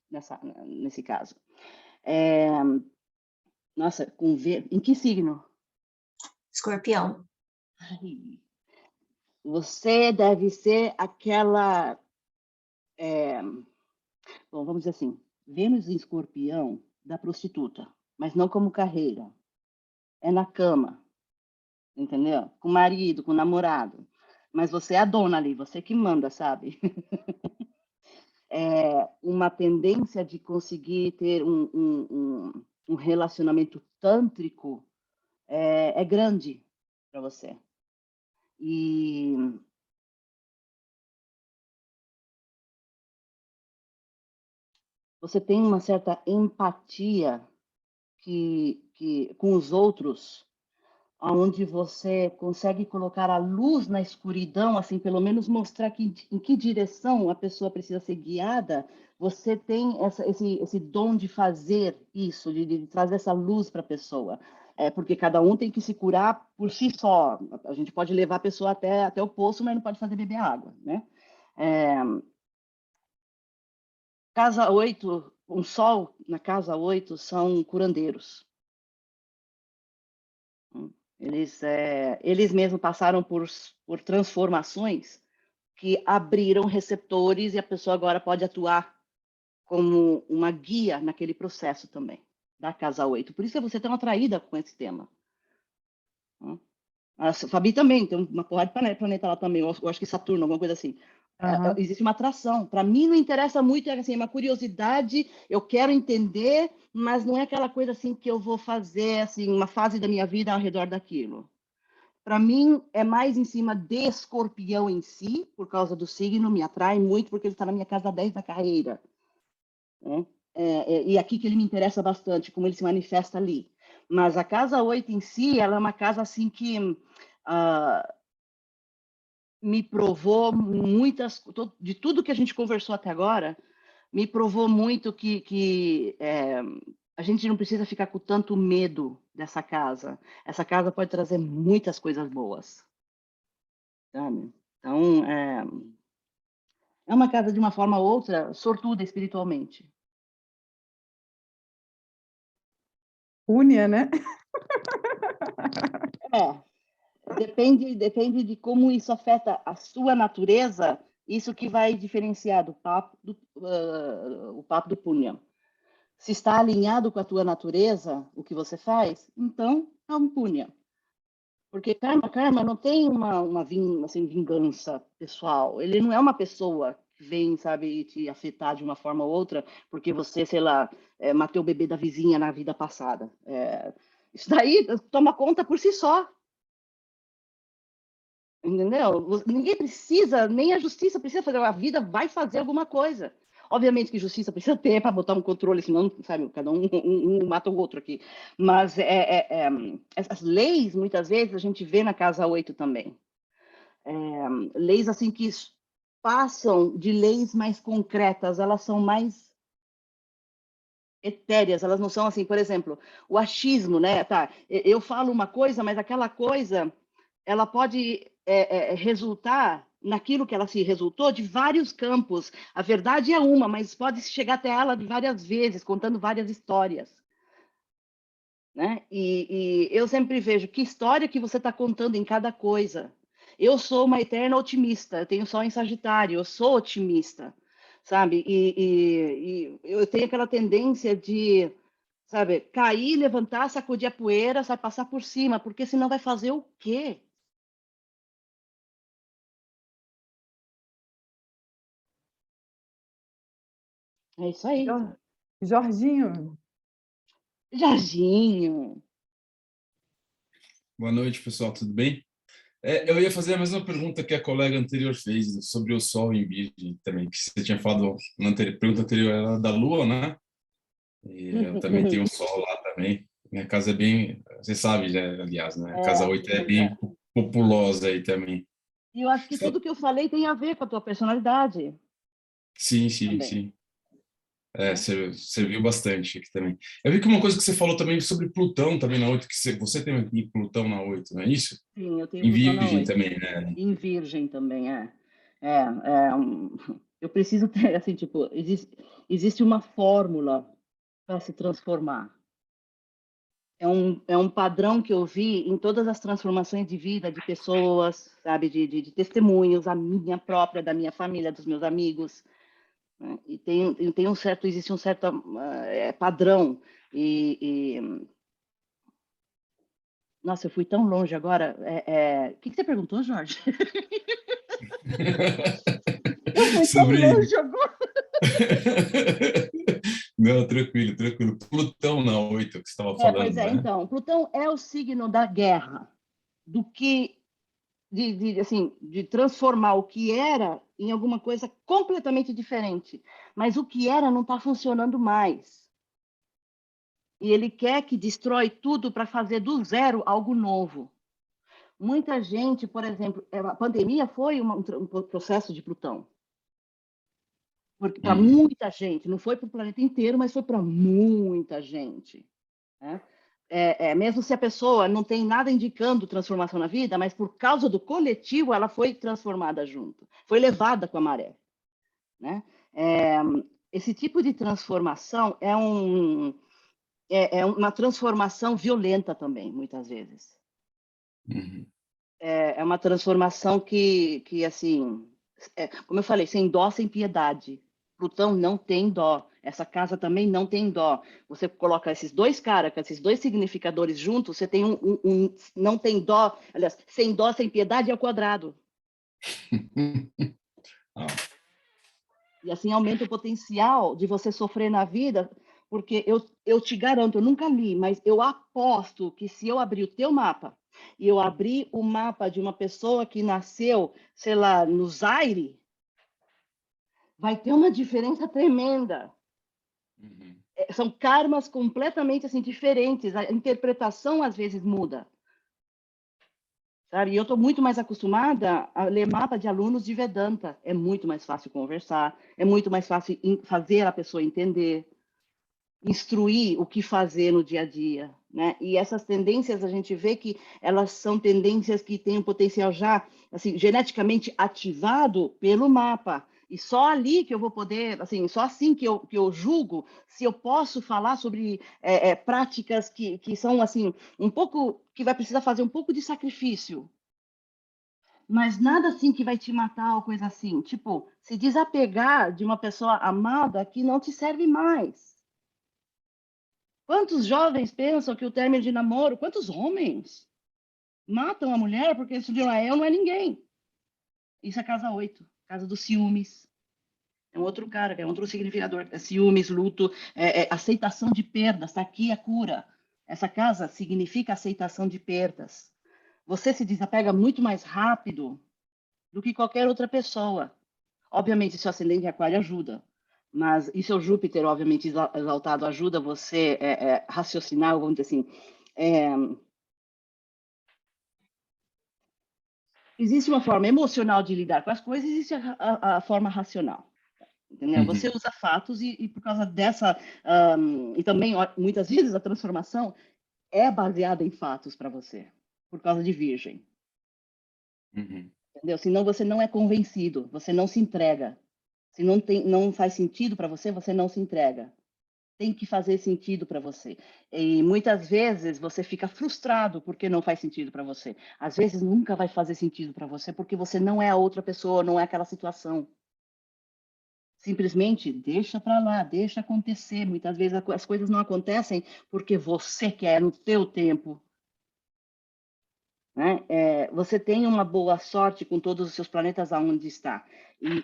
nesse caso. Nossa, em que signo?
Escorpião.
Ai, você deve ser aquela... bom, vamos dizer assim, Vênus em Escorpião da prostituta, mas não como carreira. É na cama, entendeu? Com o marido, com o namorado. Mas você é a dona ali, você que manda, sabe? Uma tendência de conseguir ter um relacionamento tântrico é grande para você. E você tem uma certa empatia com os outros, onde você consegue colocar a luz na escuridão, assim, pelo menos mostrar em que direção a pessoa precisa ser guiada. Você tem esse dom de fazer isso, de trazer essa luz para a pessoa. Porque cada um tem que se curar por si só. A gente pode levar a pessoa até o poço, mas não pode fazer beber água, né? Casa 8, um sol na casa 8 são curandeiros. Eles mesmos passaram por transformações que abriram receptores e a pessoa agora pode atuar como uma guia naquele processo também, da casa 8. Por isso é você tão atraída com esse tema. A Fabi também, tem uma porrada de planeta lá também, eu acho que Saturno, alguma coisa assim. Existe uma atração. Para mim não interessa muito, assim, uma curiosidade, eu quero entender, mas não é aquela coisa assim que eu vou fazer assim, uma fase da minha vida ao redor daquilo. Para mim, é mais em cima de Escorpião em si, por causa do signo, me atrai muito, porque ele está na minha casa 10 da carreira. Né? E aqui que ele me interessa bastante, como ele se manifesta ali. Mas a casa 8 em si, ela é uma casa assim que me provou muitas... De tudo que a gente conversou até agora, me provou muito que a gente não precisa ficar com tanto medo dessa casa. Essa casa pode trazer muitas coisas boas. Sabe? Então, é uma casa, de uma forma ou outra, sortuda espiritualmente.
Únia, né?
Depende de como isso afeta a sua natureza, isso que vai diferenciar o papo do Punya. Se está alinhado com a tua natureza, o que você faz, então é um Punya. Porque karma não tem uma vingança pessoal. Ele não é uma pessoa que vem, sabe, te afetar de uma forma ou outra, porque você, sei lá, matou o bebê da vizinha na vida passada. Isso daí toma conta por si só. Entendeu? Ninguém precisa, nem a justiça precisa fazer, a vida vai fazer alguma coisa. Obviamente que justiça precisa ter para botar um controle, senão, sabe, cada um mata o outro aqui. Mas essas leis, muitas vezes, a gente vê na casa 8 também. Leis assim que passam de leis mais concretas, elas são mais etéreas, elas não são assim, por exemplo, o achismo, né? Tá, eu falo uma coisa, mas aquela coisa, ela pode resultar naquilo que ela se resultou de vários campos. A verdade é uma, mas pode chegar até ela de várias vezes, contando várias histórias. Né? E eu sempre vejo que história que você está contando em cada coisa. Eu sou uma eterna otimista, eu tenho Sol em Sagitário, eu sou otimista, sabe? E eu tenho aquela tendência de, sabe, cair, levantar, sacudir a poeira, sabe, passar por cima, porque senão vai fazer o quê? É isso aí.
Jorginho.
Jorginho.
Boa noite, pessoal, tudo bem? Eu ia fazer a mesma pergunta que a colega anterior fez sobre o Sol em Virgem também, que você tinha falado na pergunta anterior, era da Lua, né? E eu também tenho o Sol lá também. Minha casa é bem, você sabe, já, aliás, né? A casa 8 é bem populosa aí também.
E eu acho que tudo que eu falei tem a ver com a tua personalidade.
Sim, sim. Serviu bastante aqui também. Eu vi que uma coisa que você falou também sobre Plutão também na 8, que você tem aqui Plutão na 8, não é isso?
Sim, eu tenho
em
Plutão na 8.
Virgem também, né?
Em Virgem também, eu preciso ter, assim, tipo, existe uma fórmula para se transformar. é um padrão que eu vi em todas as transformações de vida de pessoas, sabe, de testemunhos, a minha própria, da minha família, dos meus amigos, né? E existe um certo padrão. Nossa, eu fui tão longe agora. O que você perguntou, Jorge? Eu fui tão longe agora.
Não, tranquilo, tranquilo. Plutão na 8 que você estava falando,
Pois é,
né?
então, Plutão é o signo da guerra, do que, assim, de transformar o que era em alguma coisa completamente diferente. Mas o que era não está funcionando mais. E ele quer que destrói tudo para fazer do zero algo novo. Muita gente, por exemplo, a pandemia foi um processo de Plutão. Para muita gente, não foi para o planeta inteiro, mas foi para muita gente, né? Mesmo se a pessoa não tem nada indicando transformação na vida, mas por causa do coletivo, ela foi transformada junto, foi levada com a maré, né? Esse tipo de transformação é uma transformação violenta também, muitas vezes.
Uhum.
É uma transformação que assim, como eu falei, sem dó, sem piedade. Plutão não tem dó. Essa casa também não tem dó. Você coloca esses dois caras, esses dois significadores juntos, você tem não tem dó. Aliás, sem dó, sem piedade é o quadrado. E assim aumenta o potencial de você sofrer na vida, porque eu te garanto, eu nunca li, mas eu aposto que se eu abrir o teu mapa e eu abrir o mapa de uma pessoa que nasceu, sei lá, no Zaire, vai ter uma diferença tremenda.
Uhum.
São karmas completamente assim diferentes. A interpretação às vezes muda. Sabe? E eu estou muito mais acostumada a ler mapa de alunos de Vedanta. É muito mais fácil conversar, é muito mais fácil fazer a pessoa entender, instruir o que fazer no dia a dia, né? E essas tendências a gente vê que elas são tendências que têm um potencial já assim geneticamente ativado pelo mapa. E só ali que eu vou poder, assim, só assim que eu julgo se eu posso falar sobre práticas que são assim um pouco, que vai precisar fazer um pouco de sacrifício, mas nada assim que vai te matar ou coisa assim. Tipo, se desapegar de uma pessoa amada que não te serve mais. Quantos jovens pensam que o término de namoro, quantos homens matam a mulher porque se não é eu, não é ninguém? Isso é casa 8, casa dos ciúmes. É um outro cara, é um outro significador. É ciúmes, luto, aceitação de perdas. Está aqui a cura. Essa casa significa aceitação de perdas. Você se desapega muito mais rápido do que qualquer outra pessoa. Obviamente, seu ascendente aquário ajuda. Mas e seu Júpiter, obviamente, exaltado, ajuda você raciocinar, vamos dizer assim. Existe uma forma emocional de lidar com as coisas, existe a forma racional. Entendeu?
Uhum.
Você usa fatos e por causa dessa... e também, muitas vezes, a transformação é baseada em fatos para você, por causa de Virgem.
Uhum.
Entendeu? Senão você não é convencido, você não se entrega. Se não faz sentido para você, você não se entrega. Tem que fazer sentido para você. E muitas vezes você fica frustrado porque não faz sentido para você. Às vezes nunca vai fazer sentido para você porque você não é a outra pessoa, não é aquela situação. Simplesmente deixa para lá, deixa acontecer. Muitas vezes as coisas não acontecem porque você quer no seu tempo. Né? Você tem uma boa sorte com todos os seus planetas aonde está.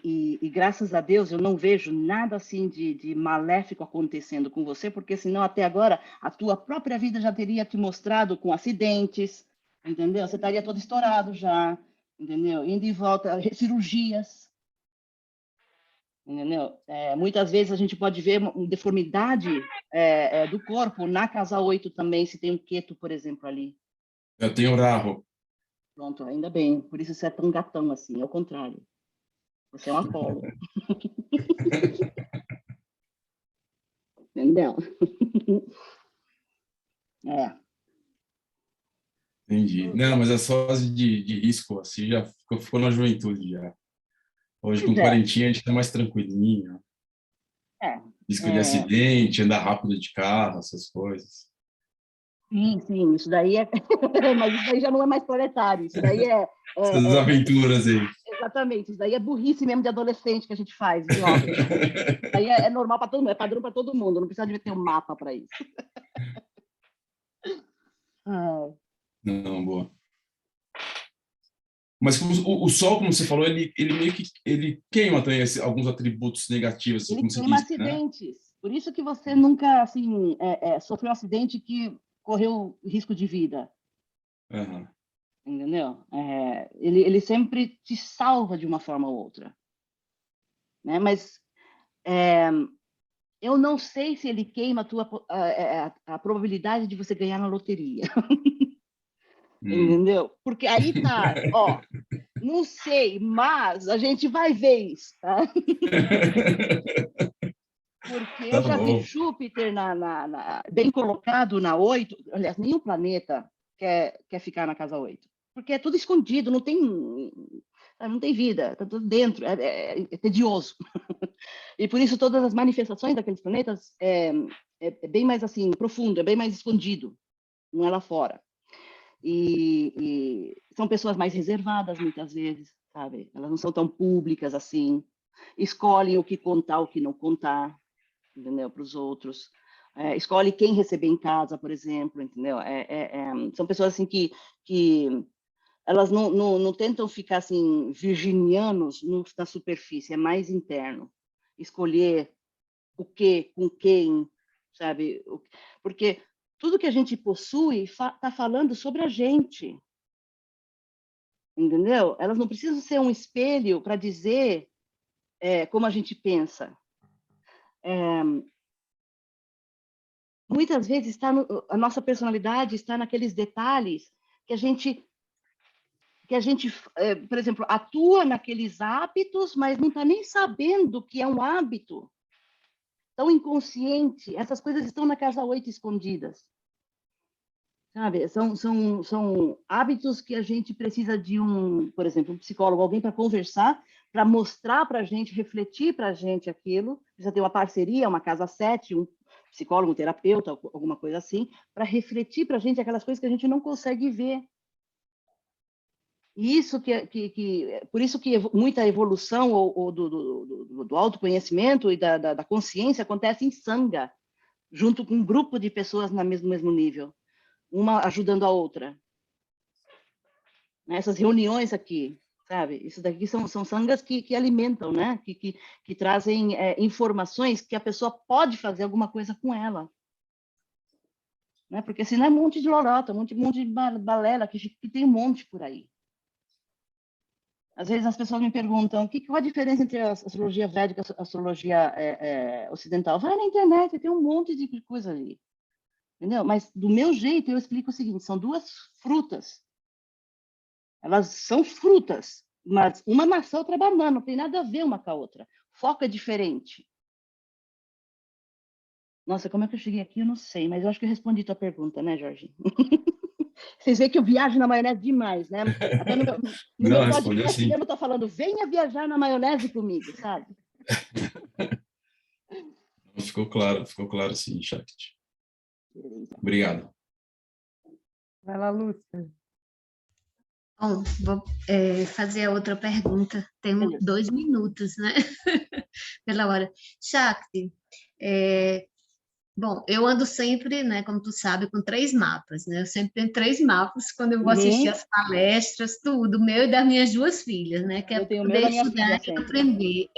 E graças a Deus eu não vejo nada assim de maléfico acontecendo com você, porque senão até agora a tua própria vida já teria te mostrado com acidentes, entendeu? Você estaria todo estourado já, entendeu? Indo e volta, cirurgias, entendeu? Muitas vezes a gente pode ver uma deformidade do corpo na casa 8 também, se tem um Ketu, por exemplo, ali.
Eu tenho Rahu.
Pronto, ainda bem. Por isso você é tão gatão assim, é o contrário. Você é um Apolo. Entendeu?
Entendi. Não, mas as fases de risco, assim, já ficou na juventude, já. Hoje, com quarentinha, a gente tá mais tranquilinho. Risco de acidente, andar rápido de carro, essas coisas.
Sim, isso daí é... Mas isso daí já não é mais planetário, isso daí
Essas aventuras aí.
Exatamente, isso daí é burrice mesmo de adolescente que a gente faz, jovem. Isso daí é normal para todo mundo, é padrão para todo mundo, não precisa de ter um mapa para isso.
Não, boa. Mas o Sol, como você falou, ele meio que ele queima também alguns atributos negativos, assim,
Ele
como você
queima
disse, né?
acidentes. Por isso que você nunca assim, sofreu um acidente que correu risco de vida.
Uhum.
Entendeu? Ele sempre te salva de uma forma ou outra. Né? Mas eu não sei se ele queima a probabilidade de você ganhar na loteria. Entendeu? Porque aí tá, ó, não sei, mas a gente vai ver isso, tá? Porque eu
Tá
já vi
bom.
Júpiter bem colocado na 8, aliás, nenhum planeta quer ficar na casa 8, porque é tudo escondido, não tem vida, está tudo dentro, é tedioso. E por isso todas as manifestações daqueles planetas é bem mais assim, profundo, é bem mais escondido, não é lá fora. E são pessoas mais reservadas muitas vezes, sabe? Elas não são tão públicas assim, escolhem o que contar, o que não contar, entendeu? Para os outros. Escolhe quem receber em casa, por exemplo, entendeu? São pessoas assim que elas não tentam ficar assim virginianos na superfície, é mais interno. Escolher o que, com quem, sabe? Porque tudo que a gente possui está falando sobre a gente, entendeu? Elas não precisam ser um espelho para dizer como a gente pensa. Muitas vezes a nossa personalidade está naqueles detalhes que a gente, por exemplo, atua naqueles hábitos, mas não está nem sabendo que é um hábito. Tão inconsciente, essas coisas estão na casa 8 escondidas. Sabe? São hábitos que a gente precisa de por exemplo, um psicólogo, alguém para conversar, para mostrar para a gente, refletir para a gente aquilo. Precisa ter uma parceria, uma casa 7, um psicólogo, um terapeuta, alguma coisa assim, para refletir para a gente aquelas coisas que a gente não consegue ver. E isso por isso que muita evolução do autoconhecimento e da consciência acontece em sanga, junto com um grupo de pessoas no mesmo nível, uma ajudando a outra. Essas reuniões aqui, sabe? Isso daqui são sangas que alimentam, né? Que trazem informações que a pessoa pode fazer alguma coisa com ela. Né? Porque senão é um monte de lorota, um monte de balela, que tem um monte por aí. Às vezes as pessoas me perguntam qual a diferença entre a astrologia védica e a astrologia ocidental. Vai na internet, tem um monte de coisa ali. Entendeu? Mas do meu jeito eu explico o seguinte, são duas frutas. Elas são frutas, mas uma maçã, outra banana, não tem nada a ver uma com a outra. O foco é diferente. Nossa, como é que eu cheguei aqui? Eu não sei, mas eu acho que eu respondi tua pergunta, né, Jorge? Vocês veem que eu viajo na maionese demais, né? Até no meu podcast mesmo eu tô falando, venha viajar na maionese comigo, sabe?
Ficou claro sim, Shakti. Obrigado.
Vai lá, Lúcia.
Bom, vou fazer a outra pergunta. Temos 2 minutos, né? Pela hora. Shakti, bom, eu ando sempre, né, como tu sabe, com 3 mapas, né? Eu sempre tenho 3 mapas quando eu vou assistir as palestras, tudo, meu e das minhas 2 filhas, né? Que é poder estudar e aprender.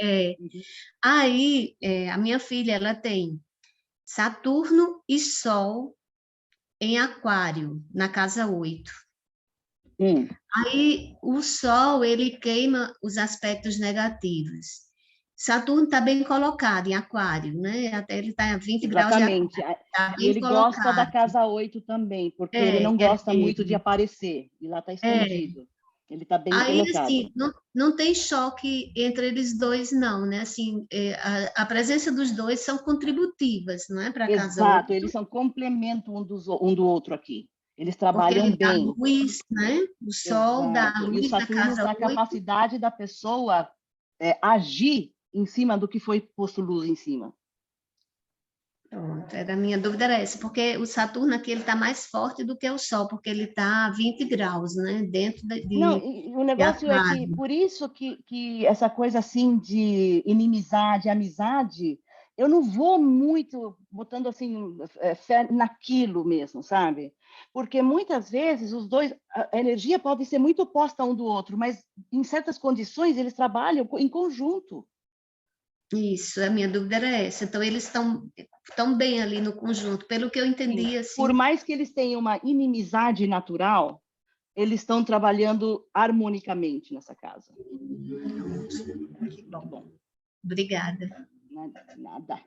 Aí, a minha filha, ela tem Saturno e Sol em Aquário, na casa 8. Aí, o Sol, ele queima os aspectos negativos. Saturno está bem colocado em Aquário, né? Até ele está a 20 graus de Aquário. Tá bem
ele
colocado.
Gosta da casa 8 também, porque ele não gosta muito de aparecer. E lá está escondido. Ele está bem colocado.
Assim, não tem choque entre eles dois, não, né? Assim, a presença dos dois são contributivas, não é? Para a casa 8.
Exato, eles são complemento um do outro aqui. Eles trabalham
ele
bem.
Dá luz, né? O Sol dá luz.
E o Saturno dá a capacidade da pessoa agir em cima do que foi posto luz em cima.
Pronto, a minha dúvida era essa, porque o Saturno aqui ele está mais forte do que o Sol, porque ele está a 20 graus, né? Dentro
Não, e o negócio é que, por isso que essa coisa assim de inimizade, amizade, eu não vou muito botando assim fé naquilo mesmo, sabe? Porque muitas vezes os dois, a energia pode ser muito oposta um do outro, mas em certas condições eles trabalham em conjunto.
Isso, a minha dúvida era essa. Então, eles estão bem ali no conjunto, pelo que eu entendi, assim...
Por mais que eles tenham uma inimizade natural, eles estão trabalhando harmonicamente nessa casa.
Que bom. Obrigada.
Nada.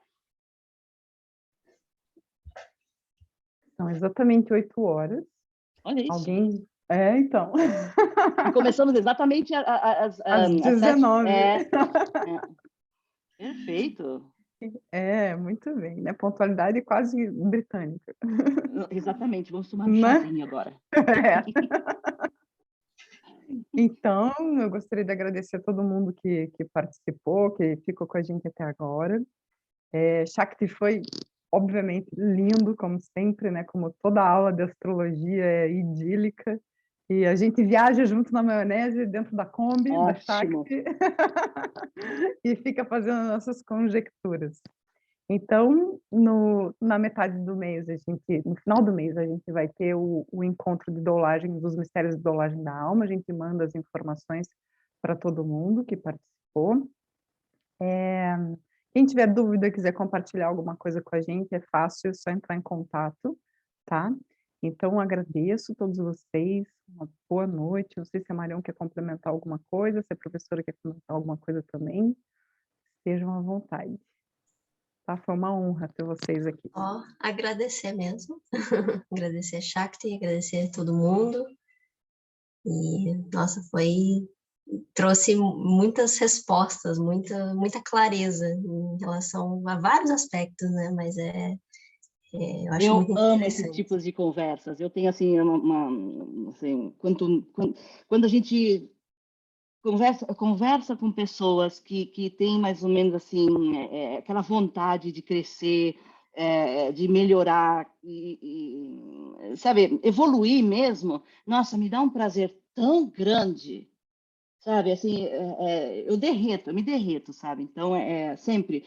São exatamente 8 horas.
Olha isso.
Alguém... então.
E começamos exatamente às
19.
Perfeito.
Muito bem, né? Pontualidade quase britânica.
Exatamente, vamos tomar um chazinho agora.
Então, eu gostaria de agradecer a todo mundo que participou, que ficou com a gente até agora. Shakti foi, obviamente, lindo, como sempre, né? Como toda aula de astrologia é idílica. E a gente viaja junto na maionese, dentro da Kombi, da Shakti, e fica fazendo nossas conjecturas. Então, na metade do mês, no final do mês, a gente vai ter o encontro de dolagem, dos mistérios de dolagem da alma. A gente manda as informações para todo mundo que participou. Quem tiver dúvida, quiser compartilhar alguma coisa com a gente, é fácil, é só entrar em contato, tá? Então, agradeço a todos vocês, uma boa noite. Não sei se a Marion quer complementar alguma coisa, se a professora quer comentar alguma coisa também, estejam à vontade. Tá? Foi uma honra ter vocês aqui.
Agradecer mesmo, agradecer a Shakti, agradecer a todo mundo, e, nossa, trouxe muitas respostas, muita clareza em relação a vários aspectos, né, mas eu acho muito interessante.
Amo esses tipos de conversas. Eu tenho, assim, assim quando a gente conversa com pessoas que têm mais ou menos, assim, aquela vontade de crescer, de melhorar, sabe, evoluir mesmo, nossa, me dá um prazer tão grande. Sabe, assim, eu me derreto, sabe? Então, eu sempre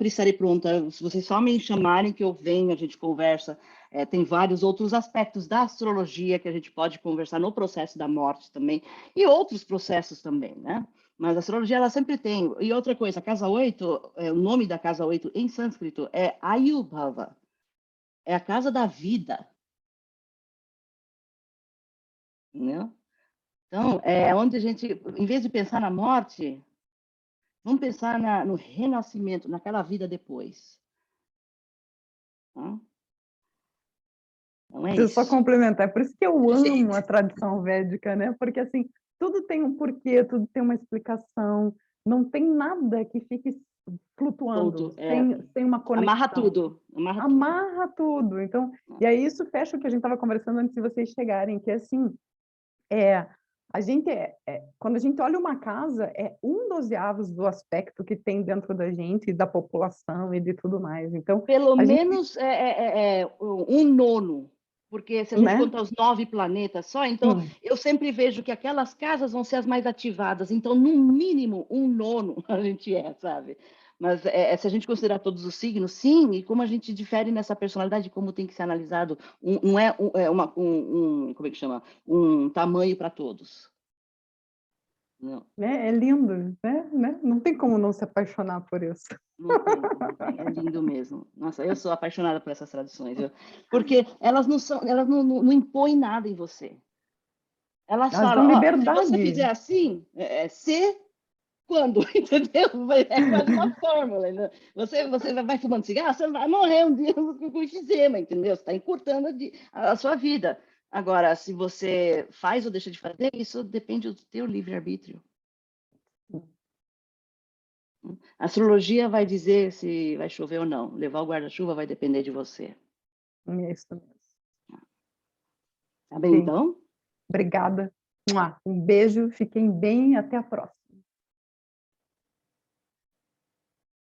estarei pronta. Se vocês só me chamarem que eu venho, a gente conversa. Tem vários outros aspectos da astrologia que a gente pode conversar no processo da morte também, e outros processos também, né? Mas a astrologia, ela sempre tem. E outra coisa, a casa 8, o nome da casa 8 em sânscrito é Ayubhava. É a casa da vida. Entendeu? Então, onde a gente, em vez de pensar na morte, vamos pensar no renascimento, naquela vida depois. Então,
Deixa eu só complementar. É por isso que eu amo a tradição védica, né? Porque, assim, tudo tem um porquê, tudo tem uma explicação. Não tem nada que fique flutuando, sem uma conexão. Amarra tudo. Então, e aí isso fecha o que a gente estava conversando antes de vocês chegarem, que, assim, a gente quando a gente olha uma casa, é 1/12 do aspecto que tem dentro da gente, da população e de tudo mais. Então,
pelo menos 1/9, porque se a gente contar os 9 planetas só, então eu sempre vejo que aquelas casas vão ser as mais ativadas. Então, no mínimo, 1/9 a gente sabe? Mas se a gente considerar todos os signos, sim, e como a gente difere nessa personalidade, como tem que ser analisado, não como é que chama? Um tamanho para todos. Não.
É lindo, né? Não tem como não se apaixonar por isso.
Não tem. É lindo mesmo. Nossa, eu sou apaixonada por essas tradições, porque elas não impõem nada em você. Elas falam, se você fizer assim, ser quando, entendeu? É quase uma fórmula. Né? Você vai fumando cigarro, você vai morrer um dia com enfisema, entendeu? Você está encurtando a sua vida. Agora, se você faz ou deixa de fazer, isso depende do teu livre-arbítrio. A astrologia vai dizer se vai chover ou não. Levar o guarda-chuva vai depender de você.
É isso mesmo.
Tá bem, então?
Obrigada. Um beijo, fiquem bem e até a próxima.